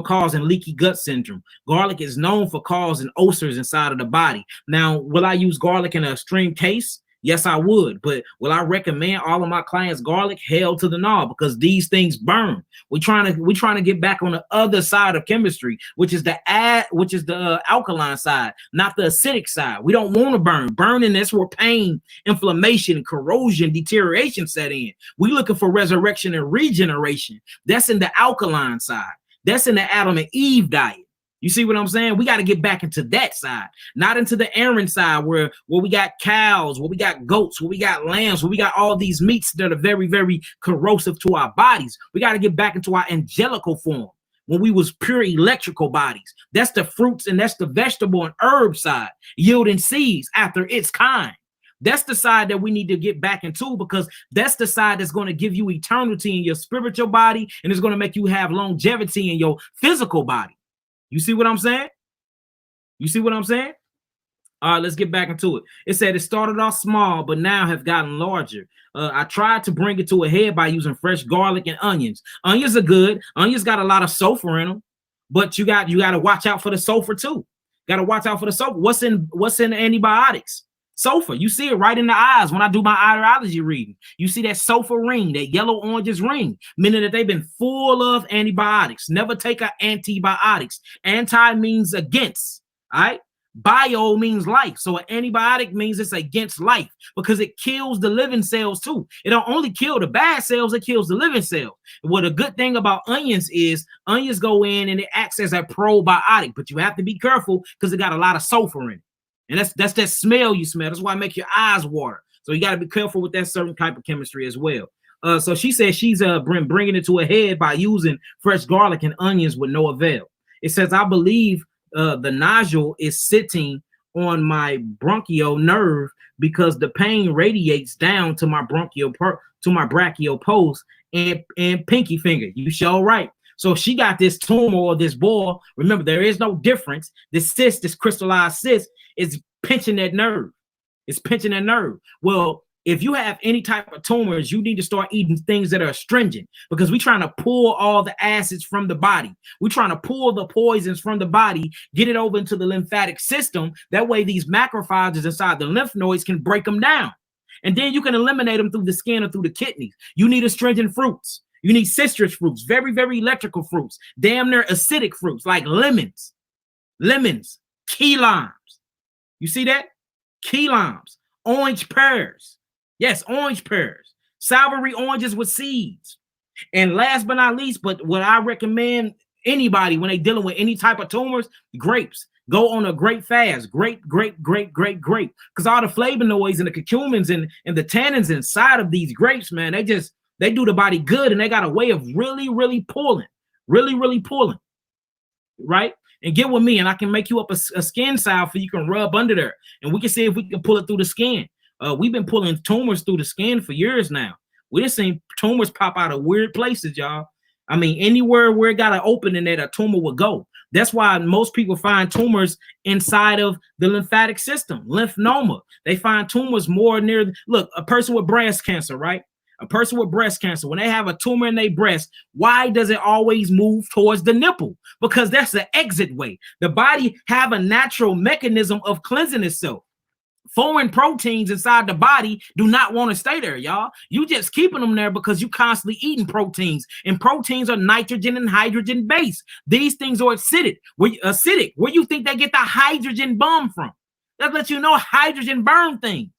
causing leaky gut syndrome. Garlic is known for causing ulcers inside of the body. Now, will I use garlic in an extreme case? Yes, I would. But will I recommend all of my clients garlic? Hell to the no, because these things burn. We're trying to get back on the other side of chemistry, which is the alkaline side, not the acidic side. We don't want to burn. Burning, that's where pain, inflammation, corrosion, deterioration set in. We're looking for resurrection and regeneration. That's in the alkaline side. That's in the Adam and Eve diet. You see what I'm saying? We got to get back into that side, not into the Aaron side where we got cows, where we got goats, where we got lambs, where we got all these meats that are very, very corrosive to our bodies. We got to get back into our angelical form when we was pure electrical bodies. That's the fruits and that's the vegetable and herb side, yielding seeds after its kind. That's the side that we need to get back into, because that's the side that's going to give you eternity in your spiritual body, and it's going to make you have longevity in your physical body. You see what I'm saying? You see what I'm saying? All right, let's get back into it. It said it started off small, but now have gotten larger. I tried to bring it to a head by using fresh garlic and onions. Onions are good. Onions got a lot of sulfur in them, but you got to watch out for the sulfur too. Got to watch out for the sulfur. What's in antibiotics? Sulfur. You see it right in the eyes when I do my ideology reading. You see that sulfur ring, that yellow oranges ring, meaning that they've been full of antibiotics. Never take antibiotics. Anti means against, all right? Bio means life. So an antibiotic means it's against life because it kills the living cells too. It don't only kill the bad cells, it kills the living cells. What a good thing about onions is onions go in and it acts as a probiotic, but you have to be careful because it got a lot of sulfur in it. And that's that smell you smell. That's why it makes your eyes water. So you got to be careful with that certain type of chemistry as well. So she says she's bringing it to a head by using fresh garlic and onions with no avail. It says, I believe the nodule is sitting on my bronchial nerve because the pain radiates down to my brachial post and pinky finger. You sure right. So she got this tumor or this boil. Remember, there is no difference. This cyst, this crystallized cyst, is pinching that nerve. It's pinching that nerve. Well, if you have any type of tumors, you need to start eating things that are astringent, because we're trying to pull all the acids from the body. We're trying to pull the poisons from the body, get it over into the lymphatic system. That way, these macrophages inside the lymph nodes can break them down. And then you can eliminate them through the skin or through the kidneys. You need astringent fruits. You need citrus fruits, very, very electrical fruits, damn near acidic fruits like lemons, key limes. You see that? Key limes, orange pears. Yes, orange pears, savory oranges with seeds. And last but not least, but what I recommend anybody when they're dealing with any type of tumors, grapes. Go on a grape fast. Grape. Because all the flavonoids and the curcumins and the tannins inside of these grapes, man, they do the body good, and they got a way of really, really pulling, right? And get with me, and I can make you up a skin salve for you can rub under there, and we can see if we can pull it through the skin. We've been pulling tumors through the skin for years now. We just seen tumors pop out of weird places, y'all. I mean, anywhere where it got an opening that a tumor would go. That's why most people find tumors inside of the lymphatic system, lymphoma. They find tumors more near, look, a person with breast cancer, right? A person with breast cancer, when they have a tumor in their breast, why does it always move towards the nipple? Because that's the exit way. The body have a natural mechanism of cleansing itself Foreign proteins inside the body do not want to stay there, y'all. You just keeping them there because you constantly eating proteins, and proteins are nitrogen and hydrogen based. These things are acidic. Where you think they get the hydrogen bomb from? That lets you know hydrogen burn things.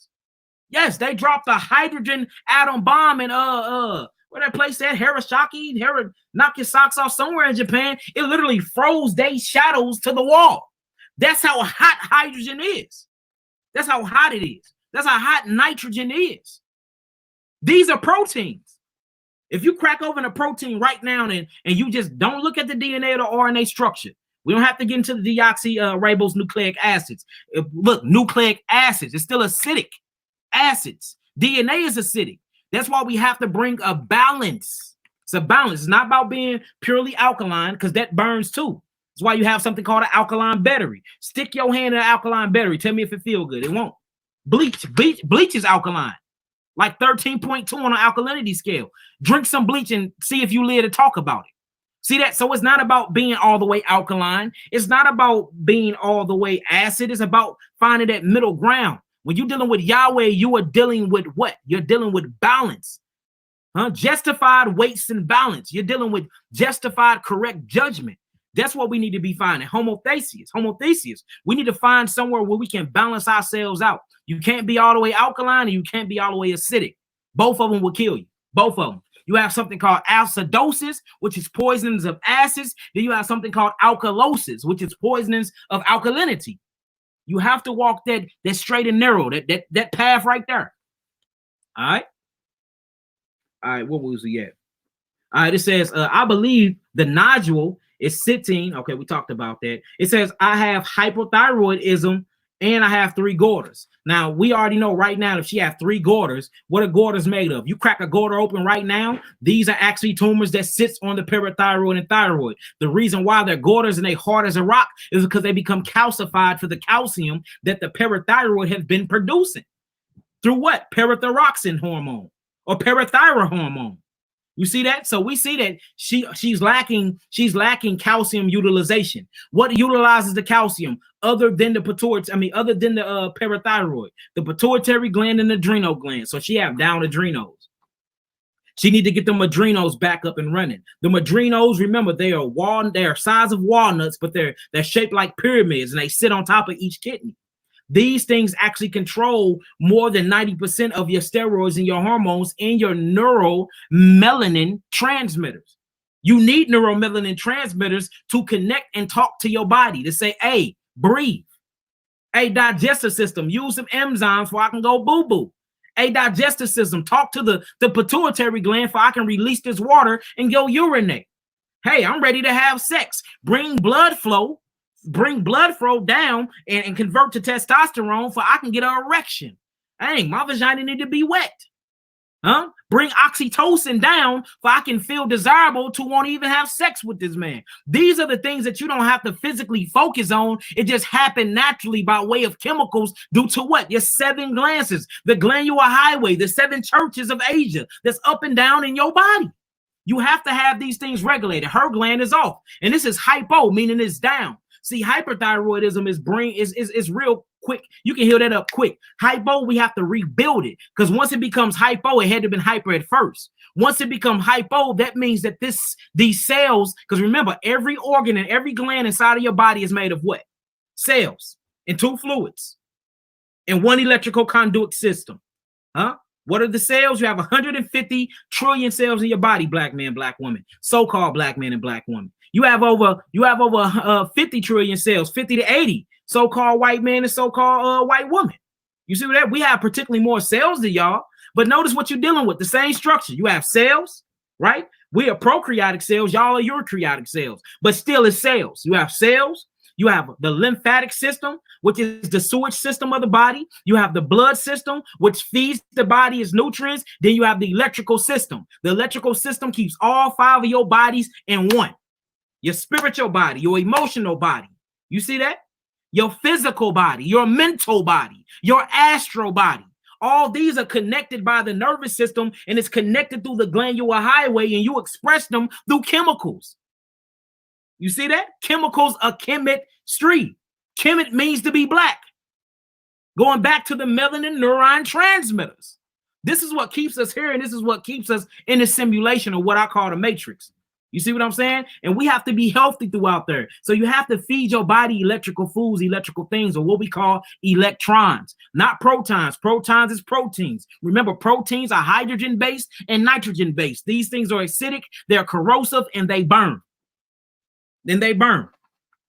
Yes, they dropped the hydrogen atom bomb in where that place at, Hirosaki, knock your socks off somewhere in Japan. It literally froze their shadows to the wall. That's how hot hydrogen is. That's how hot it is. That's how hot nitrogen is. These are proteins. If you crack open a protein right now and you just don't look at the DNA or the RNA structure, we don't have to get into the deoxyribose nucleic acids. Look, nucleic acids, it's still acidic acids. DNA is acidic. That's why we have to bring a balance. It's a balance. It's not about being purely alkaline, because that burns too. That's why you have something called an alkaline battery. Stick your hand in an alkaline battery. Tell me if it feels good. It won't. Bleach is alkaline, like 13.2 on an alkalinity scale. Drink some bleach and see if you live to talk about it. See that? So it's not about being all the way alkaline. It's not about being all the way acid. It's about finding that middle ground. When you're dealing with Yahweh, you are dealing with what? You're dealing with balance. Justified weights and balance. You're dealing with justified correct judgment. That's what we need to be finding. Homothesis. We need to find somewhere where we can balance ourselves out. You can't be all the way alkaline and you can't be all the way acidic. Both of them will kill you. Both of them. You have something called acidosis, which is poisonings of acids. Then you have something called alkalosis, which is poisonings of alkalinity. You have to walk that straight and narrow, that path right there. All right. All right. What was he at? All right. It says, I believe the nodule is sitting. Okay. We talked about that. It says, I have hypothyroidism and I have 3 Goiters. Now, we already know right now if she has 3 Goiters, what a Goiter is made of. You crack a Goiter open right now, these are actually tumors that sits on the parathyroid and thyroid. The reason why they're Goiters and they hard as a rock is because they become calcified for the calcium that the parathyroid has been producing. Through what? Parathyroxine hormone or parathyroid hormone. You see that? So we see that she's lacking calcium utilization. What utilizes the calcium other than the pituitary? Other than the parathyroid, the pituitary gland and the adrenal gland. So she have down adrenals. She need to get them adrenals back up and running. The adrenals, remember, they are size of walnuts, but they're shaped like pyramids and they sit on top of each kidney. These things actually control more than 90% of your steroids and your hormones and your neuromelanin transmitters. You need neuromelanin transmitters to connect and talk to your body to say, hey, breathe. Hey, digestive system, use some enzymes so I can go boo-boo. Hey, digestive system, talk to the pituitary gland so I can release this water and go urinate. Hey, I'm ready to have sex. Bring blood flow down and convert to testosterone so I can get an erection. Dang, my vagina need to be wet. Bring oxytocin down so I can feel desirable to want to even have sex with this man. These are the things that you don't have to physically focus on. It just happened naturally by way of chemicals due to what? Your 7 glands, the glandular highway, the 7 churches of Asia that's up and down in your body. You have to have these things regulated. Her gland is off. And this is hypo, meaning it's down. See, hyperthyroidism is real quick. You can heal that up quick. Hypo, we have to rebuild it because once it becomes hypo, it had to have been hyper at first. Once it becomes hypo, that means that these cells, because remember, every organ and every gland inside of your body is made of what? Cells and 2 fluids and 1 electrical conduit system. What are the cells? You have 150 trillion cells in your body, black man, black woman, so-called black man and black woman. You have over 50 trillion cells, 50 to 80 so-called white man and so-called white woman. You see that? We have particularly more cells than y'all, but notice what you're dealing with. The same structure. You have cells, right? We are prokaryotic cells. Y'all are eukaryotic cells, but still it's cells. You have cells. You have the lymphatic system, which is the sewage system of the body. You have the blood system, which feeds the body its nutrients. Then you have the electrical system. The electrical system keeps all 5 of your bodies in one. Your spiritual body, your emotional body. You see that? Your physical body, your mental body, your astral body. All these are connected by the nervous system and it's connected through the glandular highway and you express them through chemicals. You see that? Chemicals are chemistry. Chemet means to be black. Going back to the melanin neuron transmitters. This is what keeps us here, and this is what keeps us in the simulation of what I call the matrix. You see what I'm saying? And we have to be healthy throughout there. So you have to feed your body electrical foods, electrical things, or what we call electrons, not protons. Protons is proteins. Remember, proteins are hydrogen-based and nitrogen-based. These things are acidic, they're corrosive, and they burn. Then they burn.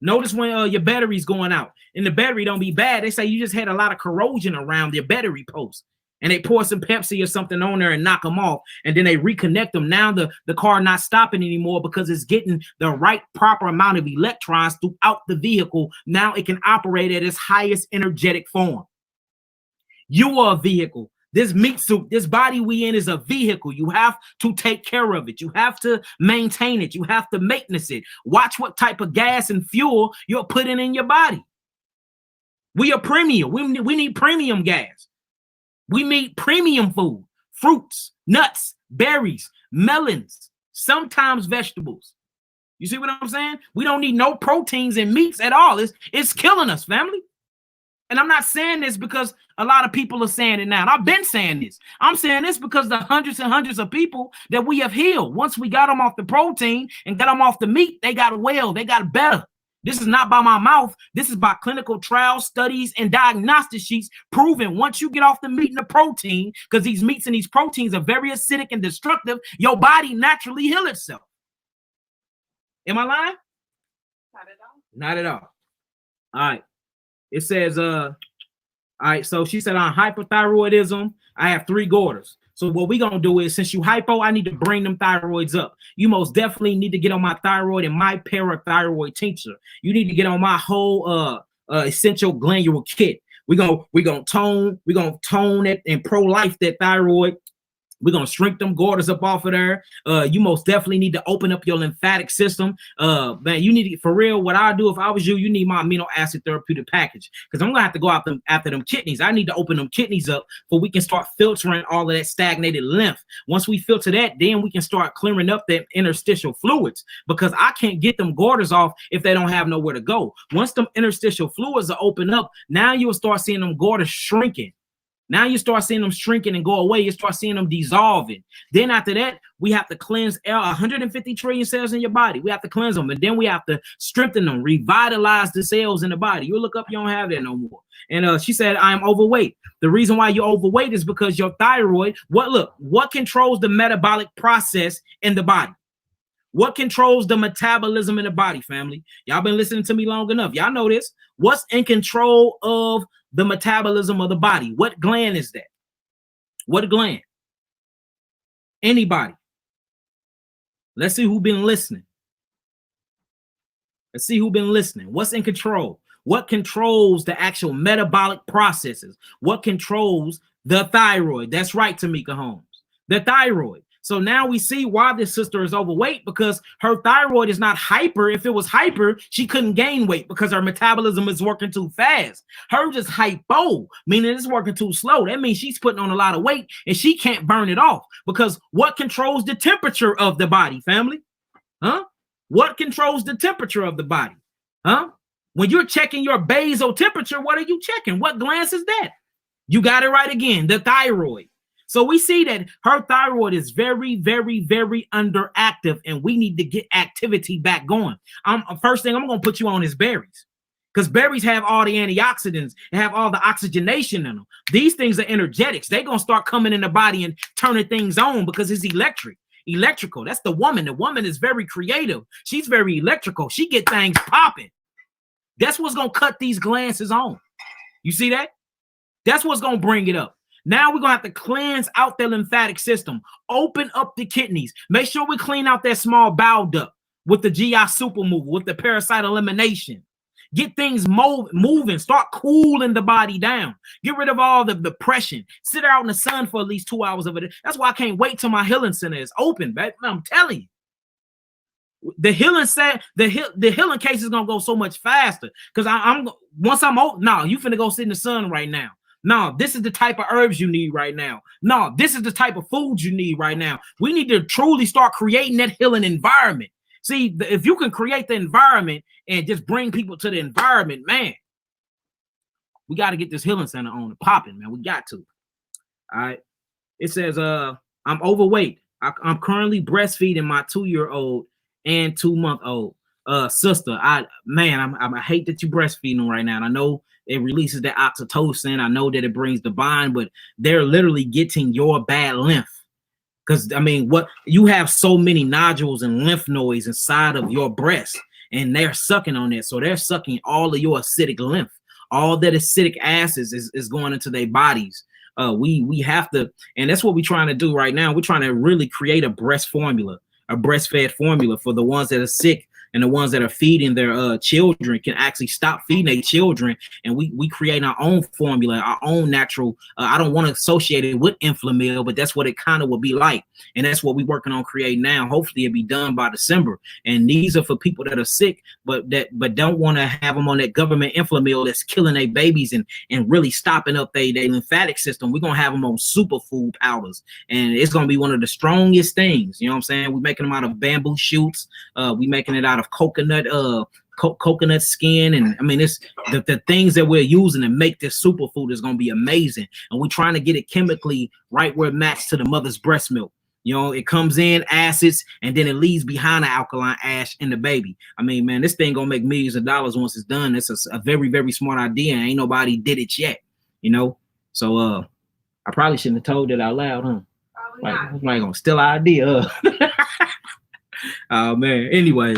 Notice when your battery's going out, and the battery don't be bad. They say you just had a lot of corrosion around your battery post. And they pour some Pepsi or something on there and knock them off. And then they reconnect them. Now the car not stopping anymore because it's getting the right proper amount of electrons throughout the vehicle. Now it can operate at its highest energetic form. You are a vehicle. This meat suit, this body we in is a vehicle. You have to take care of it. You have to maintain it. You have to maintenance it. Watch what type of gas and fuel you're putting in your body. We are premium. We need premium gas. We need premium food, fruits, nuts, berries, melons, sometimes vegetables. You see what I'm saying? We don't need no proteins and meats at all. It's killing us, family. And I'm not saying this because a lot of people are saying it now. And I've been saying this. I'm saying this because the hundreds and hundreds of people that we have healed, once we got them off the protein and got them off the meat, they got well, they got better. This is not by my mouth. This is by clinical trials, studies, and diagnostic sheets proving once you get off the meat and the protein, because these meats and these proteins are very acidic and destructive, your body naturally heals itself. Am I lying? Not at all. Not at all. All right. It says, all right, so she said on hypothyroidism, I have 3 daughters. So what we're going to do is, since you hypo, I need to bring them thyroids up. You most definitely need to get on my thyroid and my parathyroid tincture. You need to get on my whole essential glandular kit. We're gonna tone it and pro-life that thyroid. We're going to shrink them daughters up off of there. You most definitely need to open up your lymphatic system. Man, you need to, for real, what I do if I was you, you need my amino acid therapeutic package. Because I'm going to have to go out after them kidneys. I need to open them kidneys up so we can start filtering all of that stagnated lymph. Once we filter that, then we can start clearing up that interstitial fluids. Because I can't get them daughters off if they don't have nowhere to go. Once them interstitial fluids are open up, now you'll start seeing them daughters shrinking. Now you start seeing them shrinking and go away. You start seeing them dissolving. Then after that, we have to cleanse 150 trillion cells in your body. We have to cleanse them. And then we have to strengthen them, revitalize the cells in the body. You look up, you don't have that no more. And she said, I'm overweight. The reason why you're overweight is because your thyroid, what controls the metabolic process in the body? What controls the metabolism in the body, family? Y'all been listening to me long enough. Y'all know this. What's in control of the metabolism of the body? What gland is that? What gland? Anybody? Let's see who's been listening. Let's see who's been listening. What's in control? What controls the actual metabolic processes? What controls the thyroid? That's right, Tamika Holmes. The thyroid. So now we see why this sister is overweight, because her thyroid is not hyper. If it was hyper, she couldn't gain weight because her metabolism is working too fast. Her just hypo, meaning it's working too slow. That means she's putting on a lot of weight and she can't burn it off, because what controls the temperature of the body, family? Huh? What controls the temperature of the body? Huh? When you're checking your basal temperature, what are you checking? What gland is that? You got it right again, the thyroid. So we see that her thyroid is very, very, very underactive, and we need to get activity back going. First thing I'm going to put you on is berries, because berries have all the antioxidants and have all the oxygenation in them. These things are energetics. They're going to start coming in the body and turning things on because it's electrical. That's the woman. The woman is very creative. She's very electrical. She get things popping. That's what's going to cut these glances on. You see that? That's what's going to bring it up. Now we're going to have to cleanse out the lymphatic system, open up the kidneys, make sure we clean out that small bowel duct with the GI super mover, with the parasite elimination. Get things moving, start cooling the body down. Get rid of all the depression. Sit out in the sun for at least 2 hours of it. That's why I can't wait till my healing center is open, baby. I'm telling you. The healing case is going to go so much faster, because once I'm old, no, you finna go sit in the sun right now. No, this is the type of herbs you need right now. No, this is the type of foods you need right now. We need to truly start creating that healing environment. See, if you can create the environment and just bring people to the environment, man, We got to get this healing center on and popping, man. We got to. All right. It says, I'm overweight. I'm currently breastfeeding my 2-year-old and 2-month-old. Sister, I hate that you breastfeeding them right now. And I know it releases the oxytocin. I know that it brings the bond, but they're literally getting your bad lymph. Because I mean, what you have so many nodules and lymph nodes inside of your breast, and they're sucking on it. So they're sucking all of your acidic lymph. All that acidic acids is going into their bodies. We have to, and that's what we're trying to do right now. We're trying to really create a breast formula, a breastfed formula for the ones that are sick and the ones that are feeding their children can actually stop feeding their children, and we create our own formula, our own natural. I don't want to associate it with Inflamil, but that's what it kind of will be like, and that's what we're working on creating now. Hopefully, it'll be done by December. And these are for people that are sick, but don't want to have them on that government Inflamil that's killing their babies and really stopping up their lymphatic system. We're gonna have them on superfood powders, and it's gonna be one of the strongest things. You know what I'm saying? We're making them out of bamboo shoots. We making it out of coconut coconut skin, and I mean, it's the things that we're using to make this superfood is going to be amazing, and we're trying to get it chemically right where it matches to the mother's breast milk. You know, it comes in acids and then it leaves behind the alkaline ash in the baby. I mean, man, this thing gonna make millions of dollars once it's done. It's a very, very smart idea, and ain't nobody did it yet, you know. So I probably shouldn't have told it out loud, huh? Probably like gonna steal our idea. Oh man. Anyway,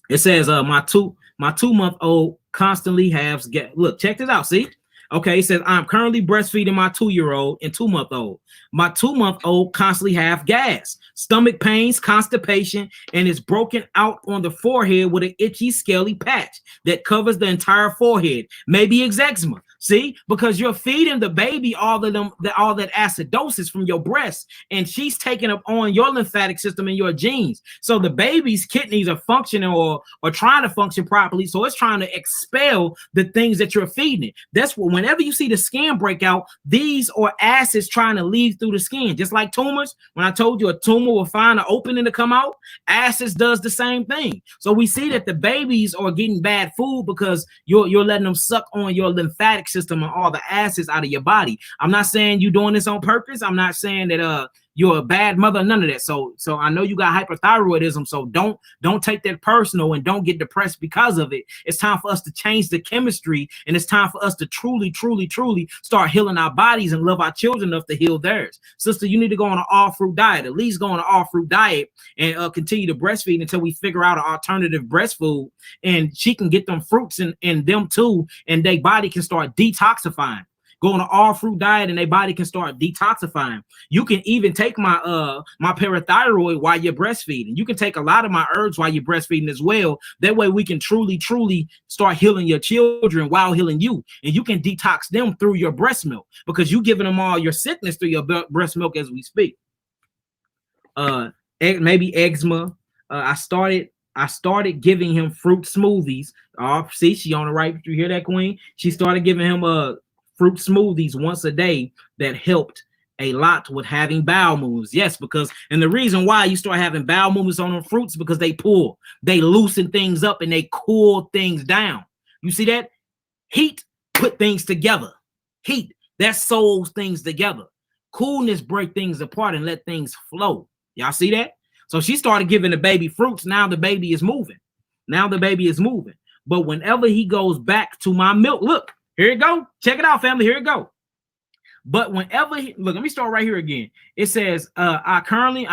it says my 2-month-old constantly has look, check this out. See, okay, it says I'm currently breastfeeding my 2-year-old and 2-month-old. My 2-month-old constantly have gas, stomach pains, constipation, and is broken out on the forehead with an itchy, scaly patch that covers the entire forehead. Maybe it's eczema. See, because you're feeding the baby all that acidosis from your breast, and she's taking up on your lymphatic system and your genes. So the baby's kidneys are functioning or trying to function properly. So it's trying to expel the things that you're feeding it. That's what, whenever you see the skin break out, these are acids trying to leave through the skin. Just like tumors, when I told you a tumor will find an opening to come out, acids does the same thing. So we see that the babies are getting bad food because you're letting them suck on your lymphatic system and all the acids out of your body. I'm not saying you're doing this on purpose. I'm not saying that you're a bad mother, none of that. So I know you got hyperthyroidism, so don't take that personal and don't get depressed because of it. It's time for us to change the chemistry, and it's time for us to truly start healing our bodies and love our children enough to heal theirs. Sister, you need to go on an all-fruit diet, at least go on an all-fruit diet, and continue to breastfeed until we figure out an alternative breast food, and she can get them fruits in them too, and their body can start detoxifying. Go on an all-fruit diet and their body can start detoxifying. You can even take my my parathyroid while you're breastfeeding. You can take a lot of my herbs while you're breastfeeding as well. That way we can truly start healing your children while healing you. And you can detox them through your breast milk because you're giving them all your sickness through your breast milk as we speak. Maybe eczema. I started giving him fruit smoothies. Oh, see, she on the right. You hear that, Queen? She started giving him fruit smoothies once a day that helped a lot with having bowel movements. Yes, because, and the reason why you start having bowel movements on them fruits because they pull, they loosen things up and they cool things down. You see that? Heat put things together. Heat, that sews things together. Coolness break things apart and let things flow. Y'all see that? So she started giving the baby fruits. Now the baby is moving. But whenever he goes back to my milk, look, here you go. Check it out, family. Here you go. But whenever look, let me start right here again. It says, I'm currently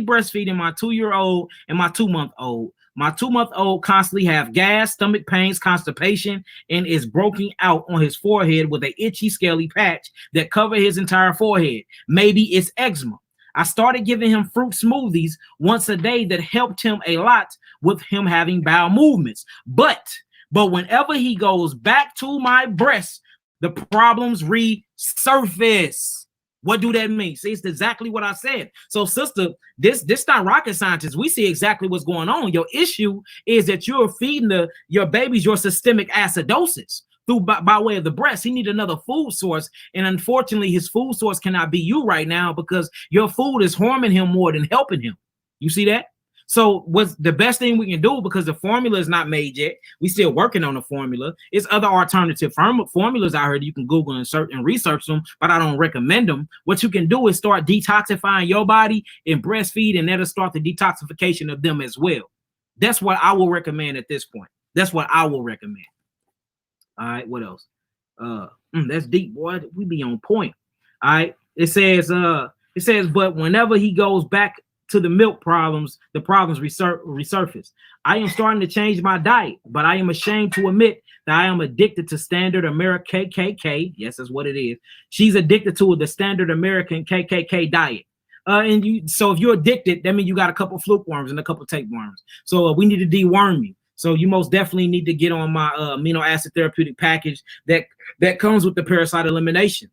breastfeeding my 2-year-old and my 2-month-old. My 2-month-old constantly have gas, stomach pains, constipation, and is broken out on his forehead with an itchy, scaly patch that cover his entire forehead. Maybe it's eczema. I started giving him fruit smoothies once a day that helped him a lot with him having bowel movements. But whenever he goes back to my breast, the problems resurface. What do that mean? See, it's exactly what I said. So, sister, this not rocket scientists. We see exactly what's going on. Your issue is that you're feeding your babies your systemic acidosis through by way of the breast. He needs another food source, and unfortunately, his food source cannot be you right now because your food is harming him more than helping him. You see that? So what's the best thing we can do, because the formula is not made yet, we still working on the formula. It's other alternative formulas out here that you can Google and search and research them, but I don't recommend them. What you can do is start detoxifying your body and breastfeed, and that'll start the detoxification of them as well. That's what I will recommend at this point. That's what I will recommend. All right, what else? That's deep, boy. We be on point. All right. It says, but whenever he goes back to the milk problems, the problems resurface. I am starting to change my diet, but I am ashamed to admit that I am addicted to standard American KKK. Yes, that's what it is. She's addicted to the standard American KKK diet. So if you're addicted, that means you got a couple fluke worms and a couple tapeworms. So we need to deworm you. So you most definitely need to get on my amino acid therapeutic package that comes with the parasite elimination.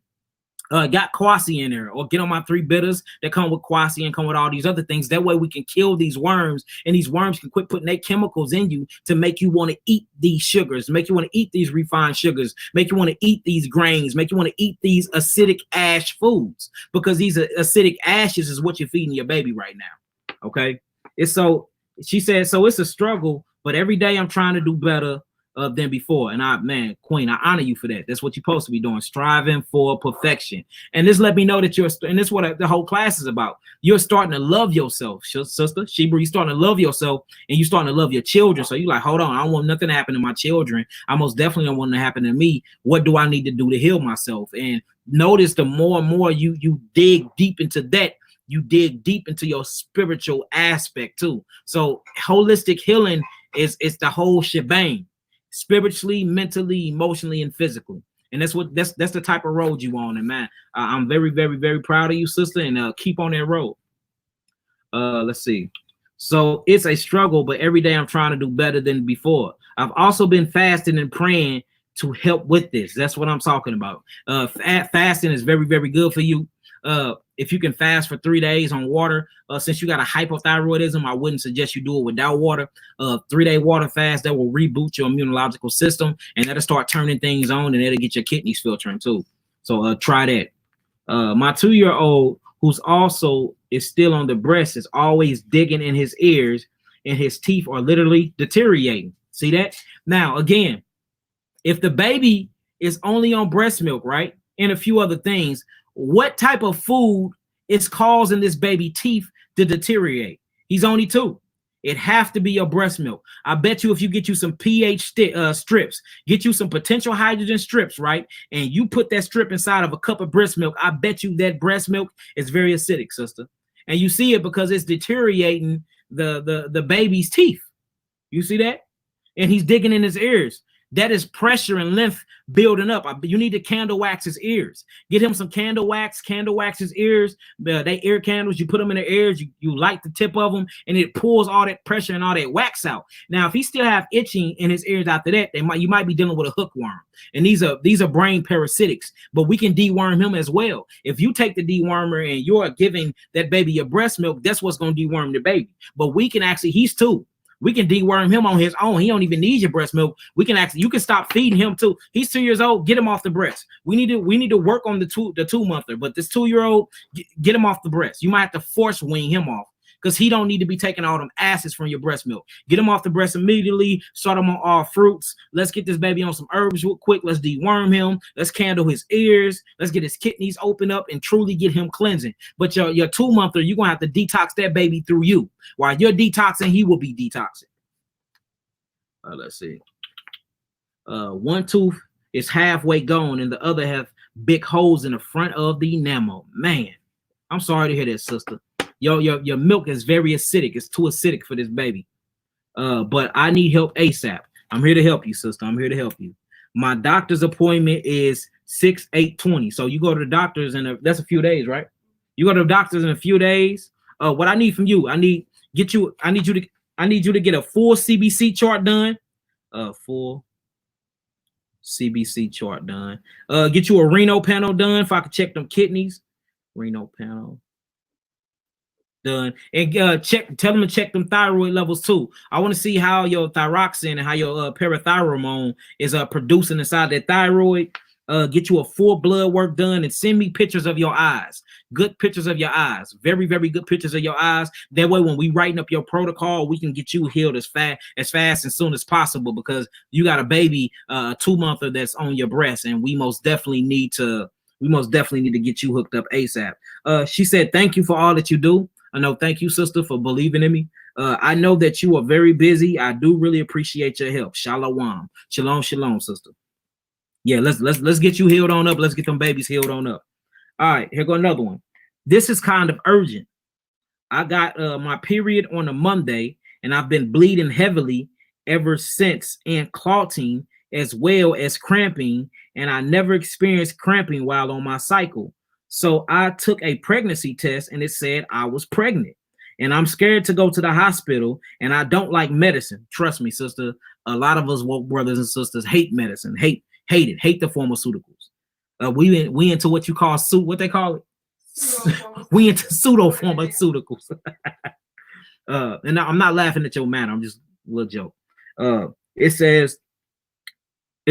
Got Kwasi in there, or get on my 3 bitters that come with Kwasi and come with all these other things. That way we can kill these worms, and these worms can quit putting their chemicals in you to make you want to eat these sugars, make you want to eat these refined sugars, make you want to eat these grains, make you want to eat these acidic ash foods, because these acidic ashes is what you're feeding your baby right now. Okay. She said, so it's a struggle, but every day I'm trying to do better than before. And Queen, I honor you for that. That's what you're supposed to be doing, striving for perfection. And this let me know that and this is what the whole class is about. You're starting to love yourself, sister Sheba. You're starting to love yourself, and you're starting to love your children. So you're like, hold on, I don't want nothing to happen to my children. I most definitely don't want it to happen to me. What do I need to do to heal myself? And notice the more and more you dig deep into that, you dig deep into your spiritual aspect too. So holistic healing is the whole shebang. Spiritually, mentally, emotionally, and physically. And that's the type of road you on. And man, I'm very, very, very proud of you, sister, and keep on that road. Let's see. So it's a struggle, but every day I'm trying to do better than before. I've also been fasting and praying to help with this. That's what I'm talking about. Fasting is very, very good for you. If you can fast for 3 days on water, since you got a hypothyroidism, I wouldn't suggest you do it without water. 3-day water fast, that will reboot your immunological system, and that'll start turning things on, and that'll get your kidneys filtering too. So try that. My 2-year-old, who's also is still on the breast, is always digging in his ears, and his teeth are literally deteriorating. See that? Now, again, if the baby is only on breast milk, right, and a few other things, what type of food is causing this baby teeth to deteriorate? He's only 2. It have to be your breast milk. I bet you if you get you some pH strips, get you some potential hydrogen strips, right, and you put that strip inside of a cup of breast milk, I bet you that breast milk is very acidic, sister. And you see it because it's deteriorating the baby's teeth. You see that? And he's digging in his ears. That is pressure and lymph building up. You need to candle wax his ears. Get him some candle wax his ears. They ear candles, you put them in the ears, you light the tip of them, and it pulls all that pressure and all that wax out. Now, if he still have itching in his ears after that, you might be dealing with a hookworm. And these are brain parasitics, but we can deworm him as well. If you take the dewormer and you're giving that baby your breast milk, that's what's going to deworm the baby. But we can actually, he's 2. We can deworm him on his own. He don't even need your breast milk. You can stop feeding him too. He's 2 years old. Get him off the breast. We need to work on the 2-monther. But this 2-year-old, get him off the breast. You might have to force wean him off, because he don't need to be taking all them acids from your breast milk. Get him off the breast immediately. Start him on all fruits. Let's get this baby on some herbs real quick. Let's deworm him. Let's candle his ears. Let's get his kidneys open up and truly get him cleansing. But your 2-monther, you're going to have to detox that baby through you. While you're detoxing, he will be detoxing. Let's see. One tooth is halfway gone, and the other have big holes in the front of the enamel. Man, I'm sorry to hear that, sister. Your milk is very acidic. It's too acidic for this baby. But I need help ASAP. I'm here to help you, sister. I'm here to help you. My doctor's appointment is 6/8/20. So you go to the doctor's and that's a few days, right? You go to the doctor's in a few days. What I need from you, I need you to get a full CBC chart done. Full CBC chart done. Get you a renal panel done if I could check them kidneys. Renal panel done. And tell them to check them thyroid levels too. I want to see how your thyroxine and how your parathyroid is producing inside that thyroid. get you a full blood work done and send me pictures of your eyes. Good pictures of your eyes. Very, very good pictures of your eyes. That way, when we writing up your protocol, we can get you healed as fast and soon as possible, because you got a baby, 2-monther that's on your breast, and we most definitely need to get you hooked up ASAP. She said, thank you for all that you do. I know. Thank you, sister, for believing in me. I know that you are very busy. I do really appreciate your help. Shalom. Shalom, shalom, sister. Yeah, let's get you healed on up. Let's get them babies healed on up. All right, here go another one. This is kind of urgent. I got my period on a Monday, and I've been bleeding heavily ever since, and clotting as well as cramping, and I never experienced cramping while on my cycle. So I took a pregnancy test, and it said I was pregnant. And I'm scared to go to the hospital, and I don't like medicine. Trust me, sister. A lot of us woke brothers and sisters hate medicine, hate the pharmaceuticals. We into what you call what they call it? We into pseudo pharmaceuticals. And I'm not laughing at your man. I'm just a little joke. It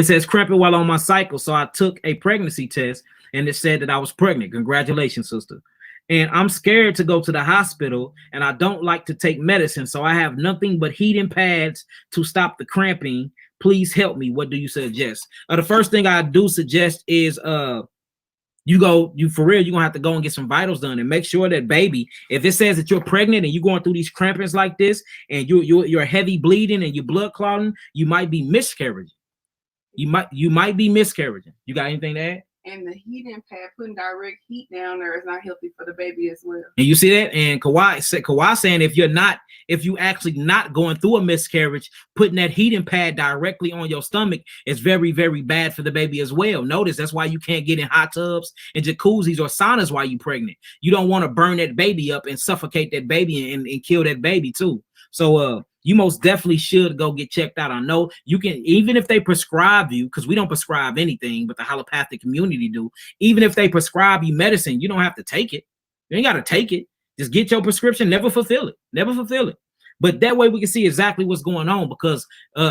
says cramping while on my cycle. So I took a pregnancy test, and it said that I was pregnant. Congratulations, sister. And I'm scared to go to the hospital, and I don't like to take medicine. So I have nothing but heating pads to stop the cramping. Please help me. What do you suggest? The first thing I do suggest is you're gonna have to go and get some vitals done, and make sure that, baby, if it says that you're pregnant and you're going through these crampings like this, and you're heavy bleeding and you're blood clotting, you might be miscarriaging. You might be miscarriaging. You got anything to add? And the heating pad, putting direct heat down there, is not healthy for the baby as well. And you see that? And Kawhi saying if you actually not going through a miscarriage, putting that heating pad directly on your stomach is very, very bad for the baby as well. Notice that's why you can't get in hot tubs and jacuzzis or saunas while you're pregnant. You don't want to burn that baby up and suffocate that baby and kill that baby too. So you most definitely should go get checked out. I know you can, even if they prescribe you, because we don't prescribe anything, but the allopathic community do. Even if they prescribe you medicine, you don't have to take it. You ain't got to take it. Just get your prescription. Never fulfill it. Never fulfill it. But that way we can see exactly what's going on, because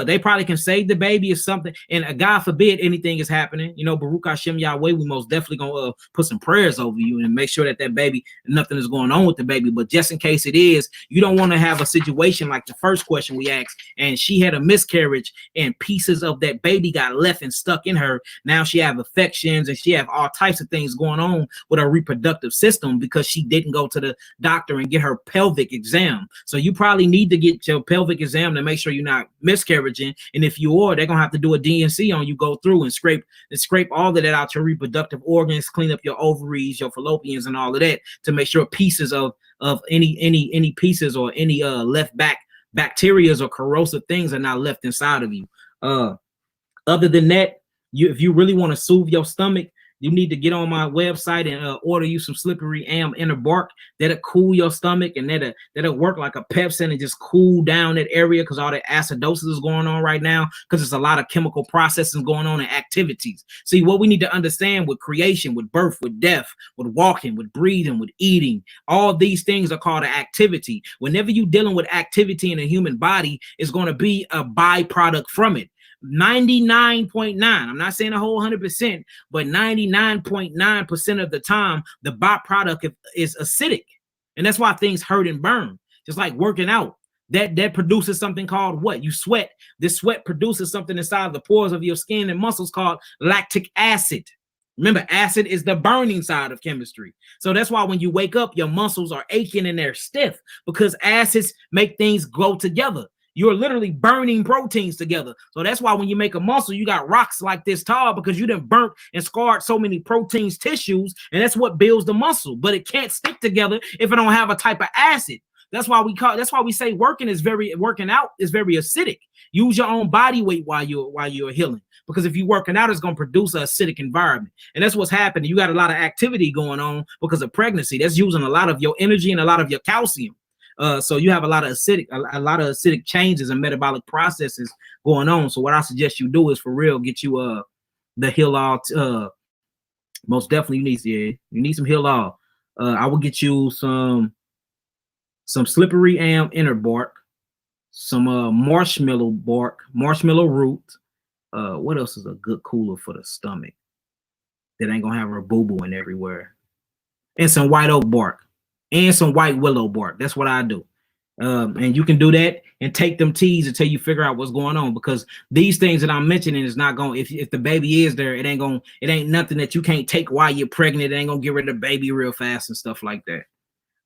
they probably can save the baby or something. And God forbid anything is happening. You know, Baruch Hashem Yahweh, we most definitely going to put some prayers over you and make sure that baby, nothing is going on with the baby. But just in case it is, you don't want to have a situation like the first question we asked, and she had a miscarriage and pieces of that baby got left and stuck in her. Now she have infections and she have all types of things going on with her reproductive system because she didn't go to the doctor and get her pelvic exam. So you probably need to get your pelvic exam to make sure you're not miscarriaging. And if you are, they're gonna have to do a DNC on you, go through and scrape all of that out, your reproductive organs, clean up your ovaries, your fallopians, and all of that, to make sure pieces of any pieces or any left back bacterias or corrosive things are not left inside of you. Other than that, if you really want to soothe your stomach, you need to get on my website and order you some slippery am inner bark. That'll cool your stomach, and that'll work like a pepsin and just cool down that area, because all the acidosis is going on right now, because there's a lot of chemical processing going on and activities. See, what we need to understand with creation, with birth, with death, with walking, with breathing, with eating, all these things are called an activity. Whenever you're dealing with activity in a human body, it's going to be a byproduct from it. 99.9, I'm not saying a whole 100%, but 99.9% of the time, the byproduct is acidic. And that's why things hurt and burn. Just like working out, that produces something called what? You sweat. This sweat produces something inside the pores of your skin and muscles called lactic acid. Remember, acid is the burning side of chemistry. So that's why when you wake up, your muscles are aching and they're stiff, because acids make things go together. You're literally burning proteins together. So that's why when you make a muscle, you got rocks like this tall, because you done burnt and scarred so many proteins, tissues, and that's what builds the muscle. But it can't stick together if it don't have a type of acid. That's why we say working out is very acidic. Use your own body weight while you're healing, because if you're working out, it's going to produce an acidic environment. And that's what's happening. You got a lot of activity going on because of pregnancy. That's using a lot of your energy and a lot of your calcium. So you have a lot of acidic changes and metabolic processes going on. So what I suggest you do is, for real, get you the Heal All. Most definitely you need some Heal All. I will get you some slippery am inner bark, some marshmallow bark, marshmallow root. What else is a good cooler for the stomach? that ain't gonna have her boo-booing everywhere. And some white oak bark and some white willow bark. That's what I do. And you can do that and take them teas until you figure out what's going on, because these things that I'm mentioning is not going, if the baby is there, it ain't nothing that you can't take while you're pregnant. It ain't gonna get rid of the baby real fast and stuff like that.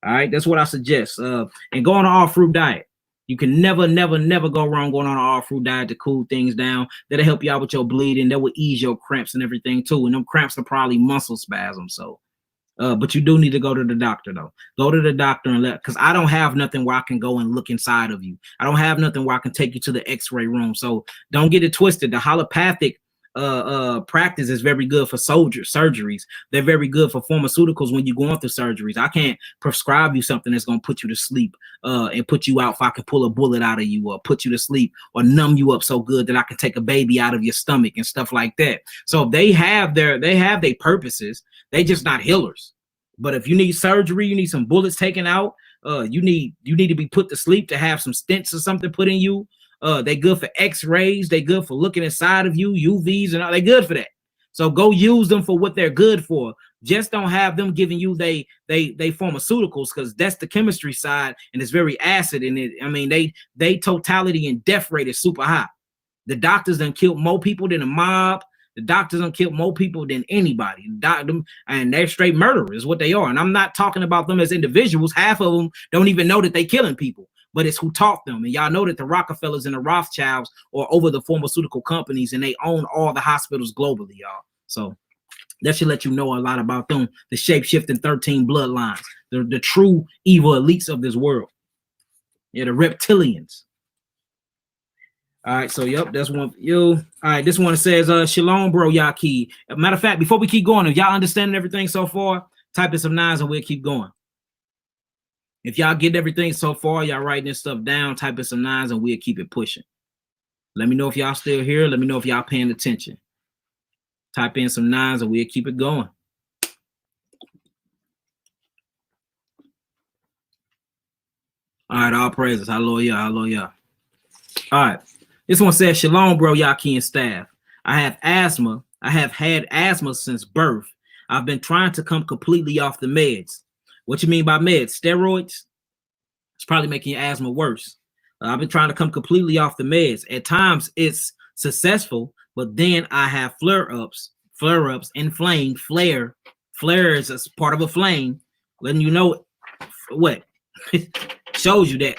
All right, that's what I suggest. And go on an all fruit diet. You can never go wrong going on an all fruit diet to cool things down. That'll help you out with your bleeding. That will ease your cramps and everything too. And them cramps are probably muscle spasms. So but you do need to go to the doctor though. Go to the doctor and because I don't have nothing where I can go and look inside of you. I don't have nothing where I can take you to the x-ray room. So don't get it twisted. The allopathic practice is very good for surgeries. They're very good for pharmaceuticals when you're going through surgeries. I can't prescribe you something that's going to put you to sleep and put you out if I can pull a bullet out of you or put you to sleep or numb you up so good that I can take a baby out of your stomach and stuff like that. So they have their purposes. They just not healers. But if you need surgery, you need some bullets taken out, you need to be put to sleep, to have some stents or something put in you. They good for x-rays. They good for looking inside of you, UVs and all. They good for that. So go use them for what they're good for. Just don't have them giving you they pharmaceuticals, because that's the chemistry side and it's very acid. And they totality and death rate is super high. The doctors done killed more people than the mob. The doctors done killed more people than anybody. And they're straight murderers is what they are. And I'm not talking about them as individuals. Half of them don't even know that they killing people, but it's who taught them. And y'all know that the Rockefellers and the Rothschilds are over the pharmaceutical companies, and they own all the hospitals globally, y'all. So that should let you know a lot about them, the shape-shifting 13 bloodlines, the true evil elites of this world. Yeah, the reptilians. All right, so yep, that's one for you. All right, this one says, Shalom, bro, Yaki. Matter of fact, before we keep going, if y'all understanding everything so far, type in some 9s and we'll keep going. If y'all get everything so far, y'all writing this stuff down, type in some 9s and we'll keep it pushing. Let me know if y'all still here. Let me know if y'all paying attention. Type in some 9s and we'll keep it going. All right, all praises. Hallelujah, hallelujah. All right. This one says, Shalom, bro, Yaki and staff. I have asthma. I have had asthma since birth. I've been trying to come completely off the meds. What you mean by meds? Steroids? It's probably making your asthma worse. I've been trying to come completely off the meds. At times it's successful, but then I have flare-ups, inflamed, flare is a part of a flame, letting you know what? Shows you that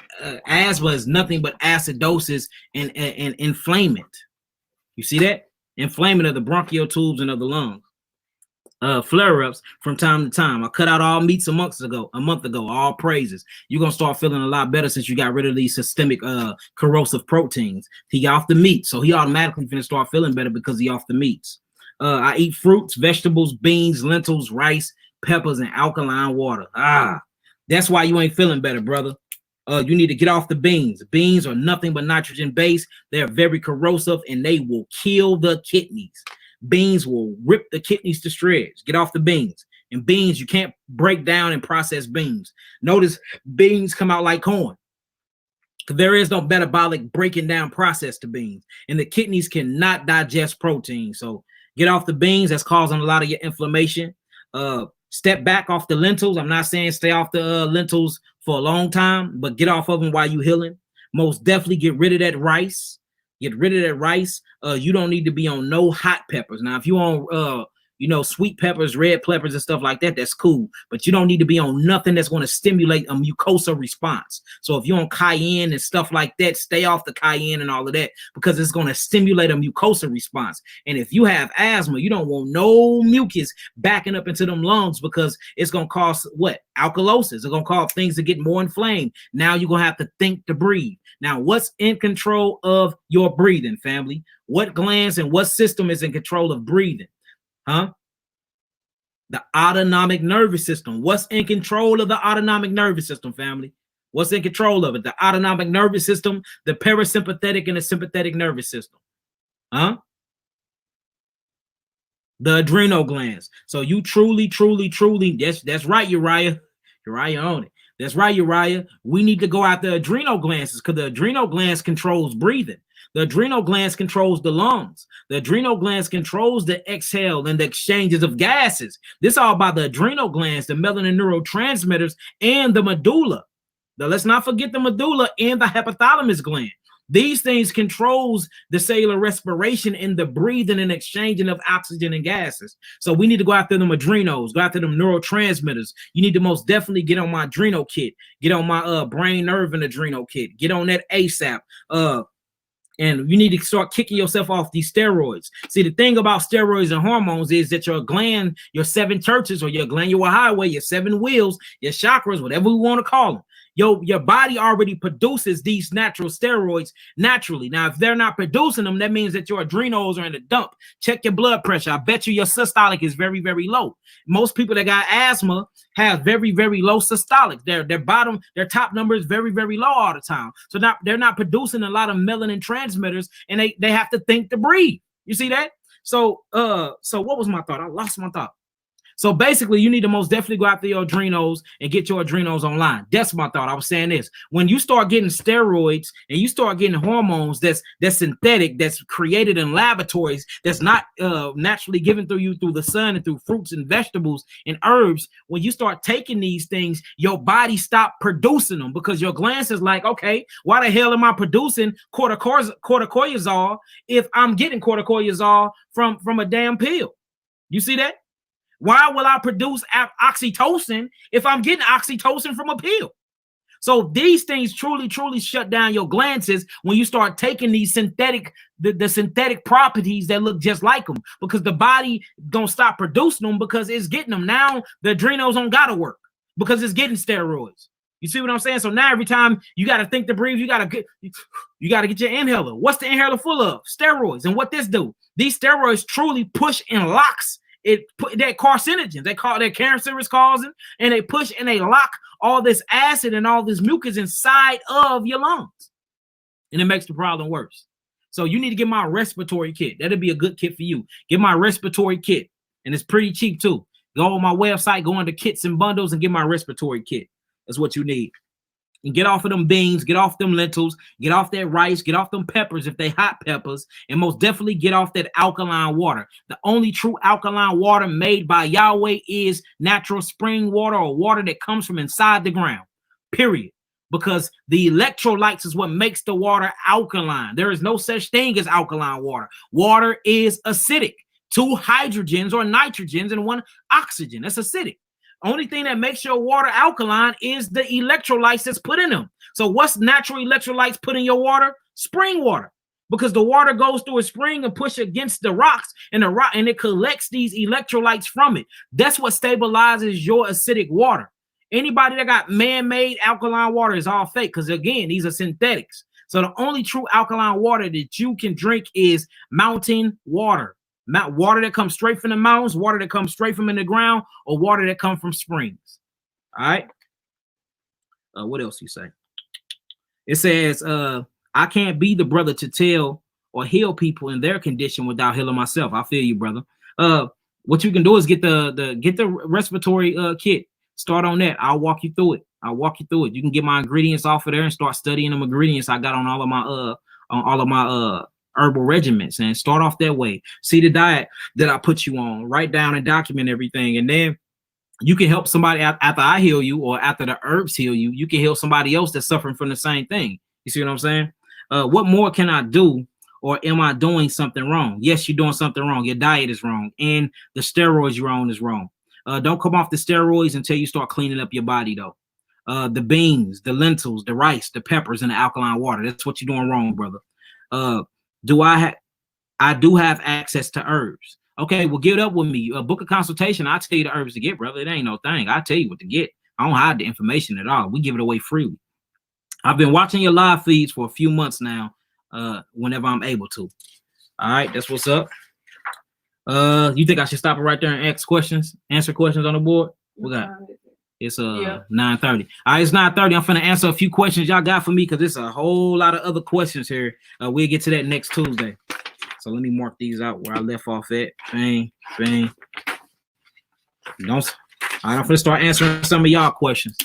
asthma is nothing but acidosis and inflammation. You see that? Inflammation of the bronchial tubes and of the lungs. Flare-ups from time to time. I cut out all meats a month ago. All praises. You're gonna start feeling a lot better since you got rid of these systemic corrosive proteins. He got off the meat, so he automatically gonna start feeling better because he off the meats. I eat fruits, vegetables, beans, lentils, rice, peppers, and alkaline water. That's why you ain't feeling better, brother. You need to get off the beans. Beans are nothing but nitrogen based. They're very corrosive and they will kill the kidneys. Beans will rip the kidneys to shreds. Get off the beans. And beans, you can't break down and process beans. Notice beans come out like corn. There is no metabolic breaking down process to beans. And the kidneys cannot digest protein. So get off the beans. That's causing a lot of your inflammation. Step back off the lentils. I'm not saying stay off the lentils for a long time, but get off of them while you healing. Most definitely get rid of that rice. Get rid of that rice. You don't need to be on no hot peppers. Now, if you on sweet peppers, red peppers, and stuff like that, that's cool. But you don't need to be on nothing that's going to stimulate a mucosa response. So if you're on cayenne and stuff like that, stay off the cayenne and all of that, because it's going to stimulate a mucosa response. And if you have asthma, you don't want no mucus backing up into them lungs, because it's going to cause what? Alkalosis. It's going to cause things to get more inflamed. Now you're going to have to think to breathe. Now, what's in control of your breathing, family? What glands and what system is in control of breathing? The autonomic nervous system. What's in control of the autonomic nervous system, family? What's in control of it? The autonomic nervous system, the parasympathetic and the sympathetic nervous system. The adrenal glands. So you truly, that's right, Uriah. Uriah on it. That's right, Uriah. We need to go out the adrenal glands because the adrenal glands controls breathing. The adrenal glands controls the lungs. The adrenal glands controls the exhale and the exchanges of gases. This is all by the adrenal glands, the melanin neurotransmitters, and the medulla. Now, let's not forget the medulla and the hypothalamus gland. These things controls the cellular respiration and the breathing and exchanging of oxygen and gases. So we need to go after them adrenals, go after them neurotransmitters. You need to most definitely get on my adrenal kit, get on my brain nerve and adrenal kit, get on that ASAP. And you need to start kicking yourself off these steroids. See, the thing about steroids and hormones is that your gland, your 7 churches or your glandular highway, your 7 wheels, your chakras, whatever we want to call them, your body already produces these natural steroids naturally. Now, if they're not producing them, that means that your adrenals are in the dump. Check your blood pressure. I bet you your systolic is very, very low. Most people that got asthma have very, very low systolic. Their top number is very, very low all the time. So they're not producing a lot of melanin transmitters, and they have to think to breathe. You see that? So what was my thought? I lost my thought. So basically, you need to most definitely go after your adrenals and get your adrenals online. That's my thought. I was saying this. When you start getting steroids and you start getting hormones that's synthetic, that's created in laboratories, that's not naturally given through you through the sun and through fruits and vegetables and herbs, when you start taking these things, your body stop producing them because your glands is like, okay, why the hell am I producing corticosteroid if I'm getting corticosteroid from a damn pill? You see that? Why will I produce oxytocin if I'm getting oxytocin from a pill? So these things truly, truly shut down your glands when you start taking these the synthetic properties that look just like them, because the body gonna stop producing them because it's getting them. Now the adrenals don't gotta work because it's getting steroids. You see what I'm saying? So now every time you got to think to breathe, you got to get your inhaler. What's the inhaler full of? Steroids. And what this do? These steroids truly push and locks that carcinogens, they're cancerous causing, and they push and they lock all this acid and all this mucus inside of your lungs, and it makes the problem worse. So you need to get my respiratory kit. That'll be a good kit for you. Get my respiratory kit, and it's pretty cheap too. Go on my website, go into kits and bundles, and get my respiratory kit. That's what you need. And get off of them beans, get off them lentils, get off that rice, get off them peppers if they hot peppers, and most definitely get off that alkaline water. The only true alkaline water made by Yahweh is natural spring water or water that comes from inside the ground, period. Because the electrolytes is what makes the water alkaline. There is no such thing as alkaline water. Water is acidic. 2 hydrogens or nitrogens and 1 oxygen. That's acidic. Only thing that makes your water alkaline is the electrolytes that's put in them. So what's natural electrolytes put in your water? Spring water. Because the water goes through a spring and push against the rocks, and it collects these electrolytes from it. That's what stabilizes your acidic water. Anybody that got man-made alkaline water is all fake, because again, these are synthetics. So the only true alkaline water that you can drink is mountain water. Water that comes straight from the mountains, water that comes straight from in the ground, or water that comes from springs. All right. What else you say? It says, I can't be the brother to tell or heal people in their condition without healing myself. I feel you, brother. What you can do is get the respiratory kit. Start on that. I'll walk you through it. You can get my ingredients off of there and start studying them ingredients I got on all of my herbal regimens, and start off that way. See the diet that I put you on, write down and document everything, and then you can help somebody after I heal you, or after the herbs heal you. You can heal somebody else that's suffering from the same thing. You see what I'm saying? What more can I do, or am I doing something wrong? Yes, you're doing something wrong. Your diet is wrong, and the steroids you're on is wrong. Don't come off the steroids until you start cleaning up your body, though. The beans, the lentils, the rice, the peppers, and the alkaline water. That's what you're doing wrong, brother. I do have access to herbs. Okay, well, get up with me. Book a consultation. I'll tell you the herbs to get, brother. It ain't no thing. I'll tell you what to get. I don't hide the information at all. We give it away freely. I've been watching your live feeds for a few months now, whenever I'm able to. All right, that's what's up. You think I should stop it right there and answer questions on the board? We got it's 9:30. All right, it's 9:30. I'm finna answer a few questions y'all got for me, because there's a whole lot of other questions here. We'll get to that next Tuesday. So let me mark these out where I left off at. Bang, bang. I'm finna start answering some of y'all questions.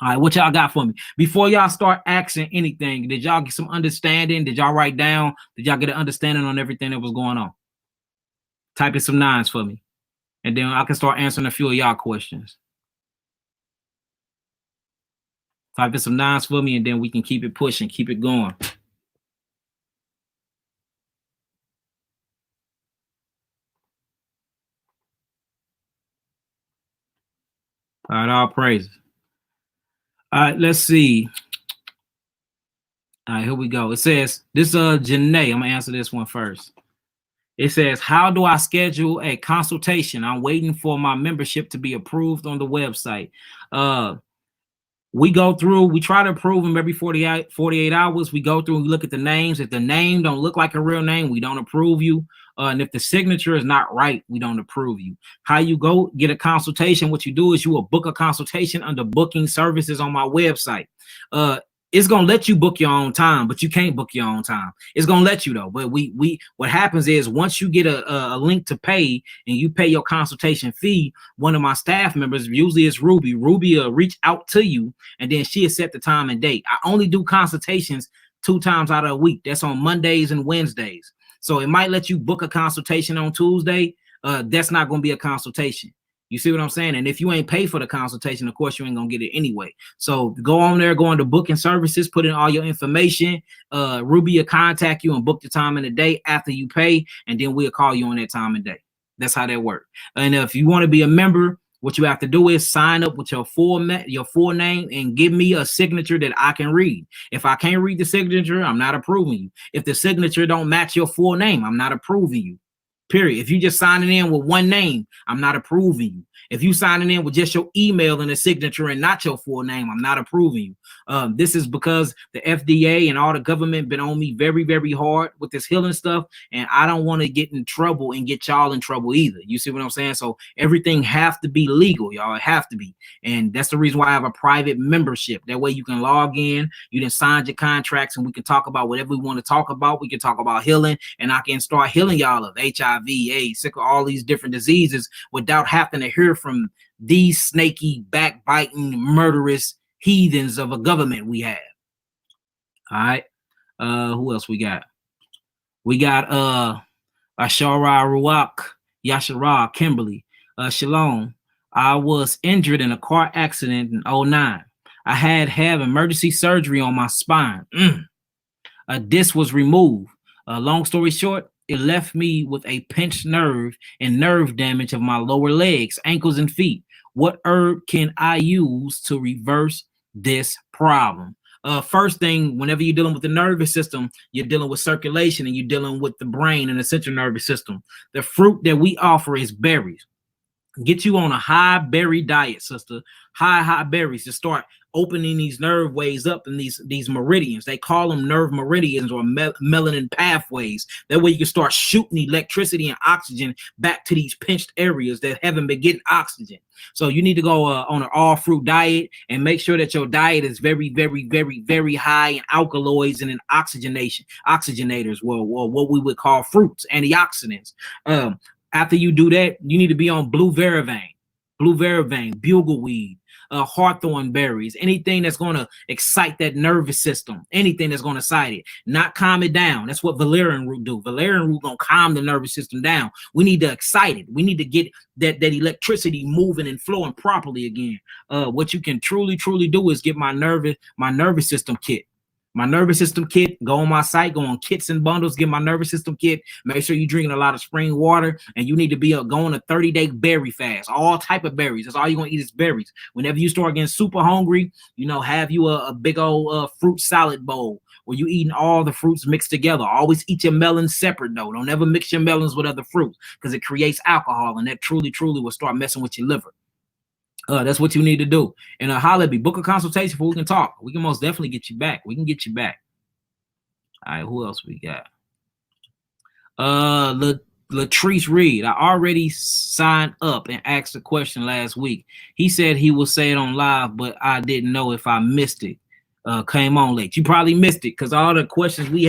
All right, what y'all got for me? Before y'all start asking anything, did y'all get some understanding? Did y'all write down? Did y'all get an understanding on everything that was going on? Type in some nines for me. And then I can start answering a few of y'all questions. Type in some nines for me, and then we can keep it pushing, keep it going. All right, all praises. All right, let's see. All right, here we go. It says, this Janae, I'm gonna answer this one first. It says, how do I schedule a consultation? I'm waiting for my membership to be approved on the website. We go through, we try to approve them every 48 hours. We go through and look at the names. If the name don't look like a real name, we don't approve you. And if the signature is not right, we don't approve you. How you go get a consultation? What you do is you will book a consultation under booking services on my website. It's gonna let you book your own time, but you can't book your own time. It's gonna let you though. But what happens is once you get a link to pay and you pay your consultation fee, one of my staff members, usually it's Ruby will reach out to you, and then she'll set the time and date. I only do consultations 2 times out of a week. That's on Mondays and Wednesdays. So it might let you book a consultation on Tuesday. That's not gonna be a consultation. You see what I'm saying? And if you ain't pay for the consultation, of course, you ain't going to get it anyway. So go on there, go into booking services, put in all your information. Ruby will contact you and book the time and the day after you pay, and then we'll call you on that time and day. That's how that works. And if you want to be a member, what you have to do is sign up with your full name and give me a signature that I can read. If I can't read the signature, I'm not approving you. If the signature don't match your full name, I'm not approving you. Period. If you just signing in with one name, I'm not approving you. If you signing in with just your email and a signature and not your full name, I'm not approving you. This is because the FDA and all the government been on me very, very hard with this healing stuff, and I don't want to get in trouble and get y'all in trouble either. You see what I'm saying? So everything have to be legal, y'all. It have to be, and that's the reason why I have a private membership. That way you can log in, you done signed your contracts, and we can talk about whatever we want to talk about. We can talk about healing, and I can start healing y'all of HIV, AIDS, sickle, all these different diseases without having to hear from these snaky, backbiting, murderous heathens of a government we have. All right. Who else we got? We got Ashara Ruak, Yashara, Kimberly, Shalom. I was injured in a car accident in 2009. I had emergency surgery on my spine. A disc was removed. Long story short, it left me with a pinched nerve and nerve damage of my lower legs, ankles, and feet. What herb can I use to reverse this problem? First thing, whenever you're dealing with the nervous system, you're dealing with circulation and you're dealing with the brain and the central nervous system. The fruit that we offer is berries. Get you on a high berry diet, sister. High berries to start opening these nerve ways up in these meridians. They call them nerve meridians or melanin pathways. That way you can start shooting electricity and oxygen back to these pinched areas that haven't been getting oxygen. So you need to go on an all fruit diet and make sure that your diet is very, very, very, very high in alkaloids and in oxygenators, well, what we would call fruits, antioxidants. After you do that, you need to be on blue vervain, bugleweed, hawthorn berries, anything that's going to excite that nervous system, anything that's going to excite it, not calm it down. That's what valerian root do. Valerian root going to calm the nervous system down. We need to excite it. We need to get that electricity moving and flowing properly again. What you can truly do is get my nervous system kit. My nervous system kit, go on my site, go on kits and bundles, get my nervous system kit. Make sure you're drinking a lot of spring water, and you need to be going a 30-day berry fast. All type of berries. That's all you're going to eat is berries. Whenever you start getting super hungry, have you a big old fruit salad bowl where you eating all the fruits mixed together. Always eat your melons separate, though. Don't ever mix your melons with other fruits because it creates alcohol, and that truly will start messing with your liver. That's what you need to do. And holla, book a consultation before we can talk. We can most definitely get you back. We can get you back. All right, who else we got? Latrice Reed. I already signed up and asked a question last week. He said he will say it on live, but I didn't know if I missed it. Came on late. You probably missed it because all the questions we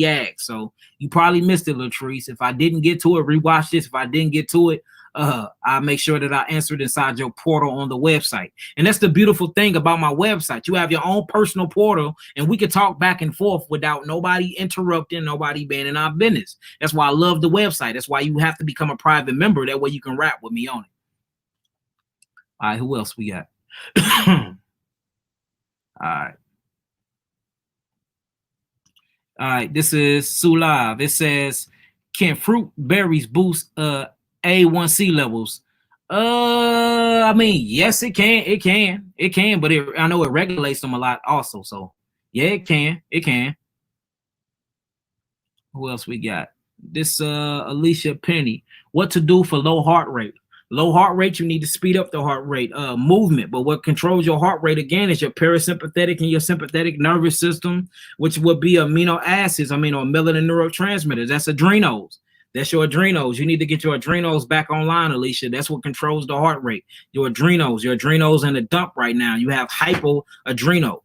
asked. So you probably missed it, Latrice. If I didn't get to it, rewatch this. If I didn't get to it, I make sure that I answer it inside your portal on the website. And that's the beautiful thing about my website. You have your own personal portal, and we can talk back and forth without nobody interrupting, nobody being in our business. That's why I love the website. That's why you have to become a private member. That way you can rap with me on it. All right, who else we got? All right, this is Sulive. It says, can fruit berries boost A1C levels? I mean, yes, it can, but I know it regulates them a lot also. So yeah, it can. Who else we got? This Alicia Penny. What to do for low heart rate? Low heart rate, you need to speed up the heart rate movement. But what controls your heart rate again is your parasympathetic and your sympathetic nervous system, which would be amino acids, or melanin neurotransmitters. That's adrenals. That's your adrenals. You need to get your adrenals back online, Alicia. That's what controls the heart rate. Your adrenals in the dump right now. You have hypoadrenals.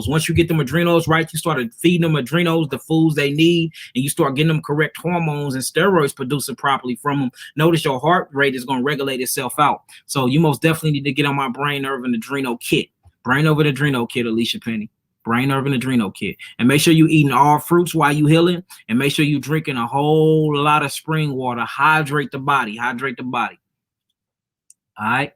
Once you get them adrenals right, you start feeding them adrenals the foods they need, and you start getting them correct hormones and steroids producing properly from them. Notice your heart rate is going to regulate itself out. So you most definitely need to get on my brain, nerve, and adrenal kit. Brain over the adrenal kit, Alicia Penny. Brain, nerve, and adrenal kit. And make sure you eating all fruits while you healing, and make sure you drinking a whole lot of spring water. Hydrate the body. All right.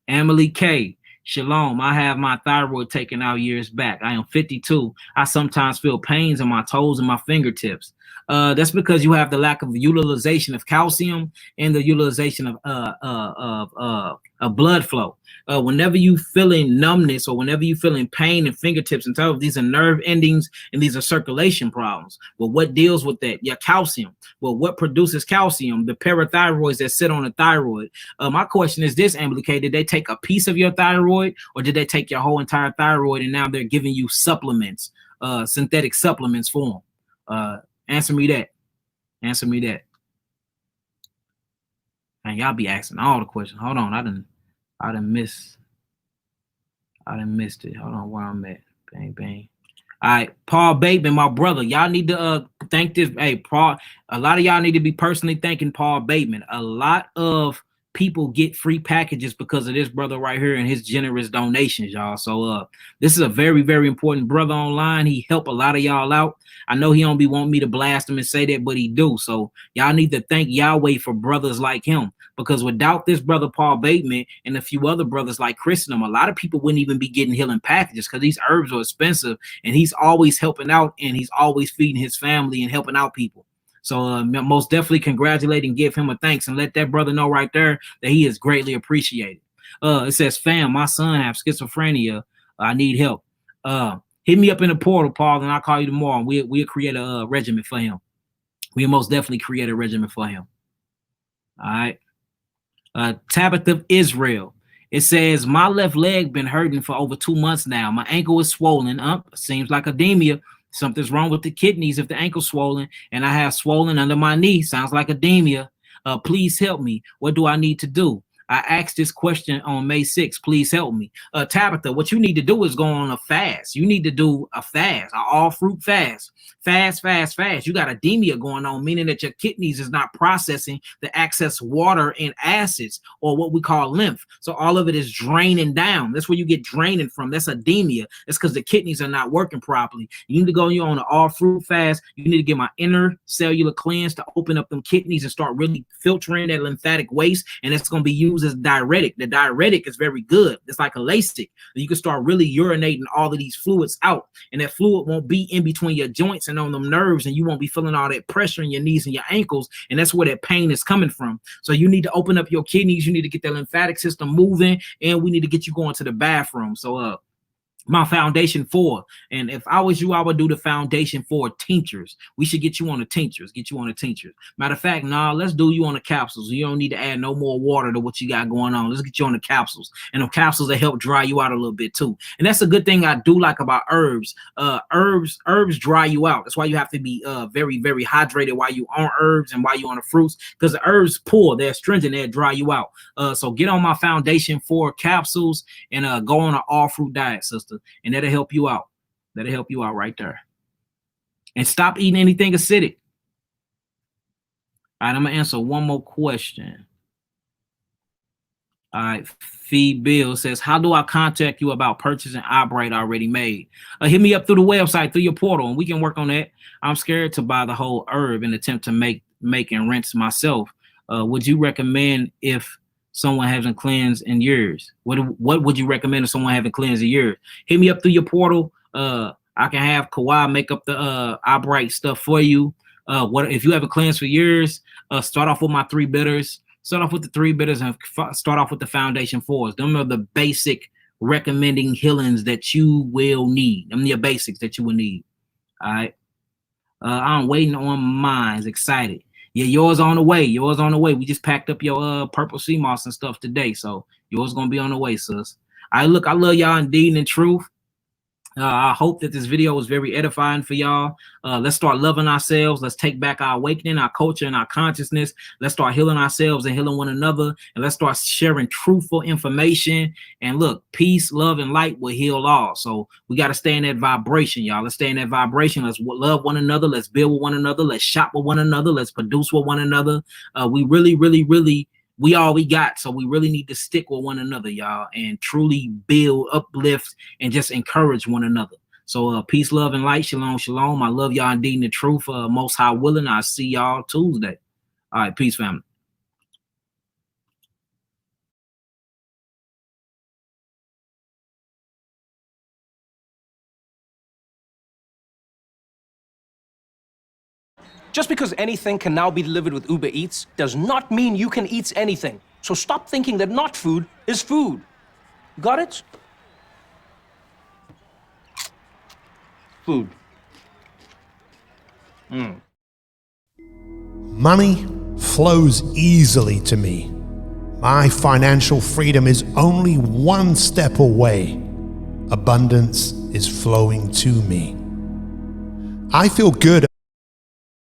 Emily K. Shalom. I have my thyroid taken out years back. I am 52. I sometimes feel pains in my toes and my fingertips. That's because you have the lack of utilization of calcium and the utilization of blood flow. Whenever you feeling numbness or whenever you feeling pain in fingertips and toes, these are nerve endings and these are circulation problems. Well, what deals with that? Your calcium. Well, what produces calcium? The parathyroids that sit on the thyroid. My question is this, Emily K, did they take a piece of your thyroid, or did they take your whole entire thyroid and now they're giving you supplements, synthetic supplements for them? Answer me that. And y'all be asking all the questions. Hold on, I done missed it. Hold on, where I'm at. Bang. All right, Paul Bateman, my brother. Y'all need to thank this. Hey, Paul. A lot of y'all need to be personally thanking Paul Bateman. A lot of people get free packages because of this brother right here and his generous donations, y'all. So this is a very, very important brother online. He helped a lot of y'all out. I know he don't be wanting me to blast him and say that, but he do. So y'all need to thank Yahweh for brothers like him, because without this brother Paul Bateman and a few other brothers like Chris and them, a lot of people wouldn't even be getting healing packages because these herbs are expensive, and he's always helping out and he's always feeding his family and helping out people. So most definitely congratulate and give him a thanks, and let that brother know right there that he is greatly appreciated. It says, fam, my son have schizophrenia. I need help. Hit me up in the portal, Paul, and I'll call you tomorrow. And we'll create a regimen for him. We'll most definitely create a regimen for him. All right. Tabitha Israel. It says, my left leg been hurting for over 2 months now. My ankle is swollen up. Seems like edema. Something's wrong with the kidneys if the ankle's swollen, and I have swollen under my knee. Sounds like edema. Please help me. What do I need to do? I asked this question on May 6th. Please help me. Tabitha, what you need to do is go on a fast. You need to do a fast, an all fruit fast. Fast. You got edema going on, meaning that your kidneys is not processing the excess water and acids, or what we call lymph. So all of it is draining down. That's where you get draining from. That's edema. It's because the kidneys are not working properly. You need to go on an all fruit fast. You need to get my inner cellular cleanse to open up them kidneys and start really filtering that lymphatic waste. And it's going to be used as diuretic. The diuretic is very good. It's like a Lasix. You can start really urinating all of these fluids out, and that fluid won't be in between your joints and on them nerves, and you won't be feeling all that pressure in your knees and your ankles, and that's where that pain is coming from. So you need to open up your kidneys. You need to get the lymphatic system moving, and we need to get you going to the bathroom. So my foundation 4, and if I was you, I would do the foundation 4 tinctures. We should get you on the tinctures. Matter of fact, let's do you on the capsules. You don't need to add no more water to what you got going on. Let's get you on the capsules, and the capsules that help dry you out a little bit too. And that's a good thing I do like about herbs. Herbs dry you out. That's why you have to be very, very hydrated while you on herbs and while you on the fruits, because the herbs pull, they're astringent, they dry you out. So get on my foundation 4 capsules and go on an all fruit diet, sister. And that'll help you out. Right there. And stop eating anything acidic. All right, I'm gonna answer one more question. All right. Fee Bill says, how do I contact you about purchasing Eyebright already made? Hit me up through the website, through your portal, and we can work on that. I'm scared to buy the whole herb and attempt to make and rinse myself. Would you recommend if someone hasn't cleansed in years? What would you recommend if someone haven't cleansed in years? Hit me up through your portal. I can have Kawhi make up the Eyebright stuff for you. What if you haven't cleansed for years? Start off with my 3 bitters. Start off with the 3 bitters and start off with the foundation 4s. Them are the basic recommending healings that you will need. Them are your basics that you will need. All right. I'm waiting on mine. Excited. Yeah, yours on the way. Yours on the way. We just packed up your purple sea moss and stuff today, so yours gonna be on the way, sis. All right, look, I love y'all indeed and in truth. I hope that this video was very edifying for y'all. Let's start loving ourselves. Let's take back our awakening, our culture, and our consciousness. Let's start healing ourselves and healing one another. And let's start sharing truthful information. And look, peace, love, and light will heal all. So we got to stay in that vibration, y'all. Let's stay in that vibration. Let's love one another. Let's build with one another. Let's shop with one another. Let's produce with one another. We really we all we got, so we really need to stick with one another, y'all, and truly build, uplift, and just encourage one another. So peace, love, and light. Shalom, shalom. I love y'all indeed in the truth. Most high willing, I'll see y'all Tuesday. All right, peace, family. Just because anything can now be delivered with Uber Eats does not mean you can eat anything. So stop thinking that not food is food. Got it? Food. Money flows easily to me. My financial freedom is only one step away. Abundance is flowing to me. I feel good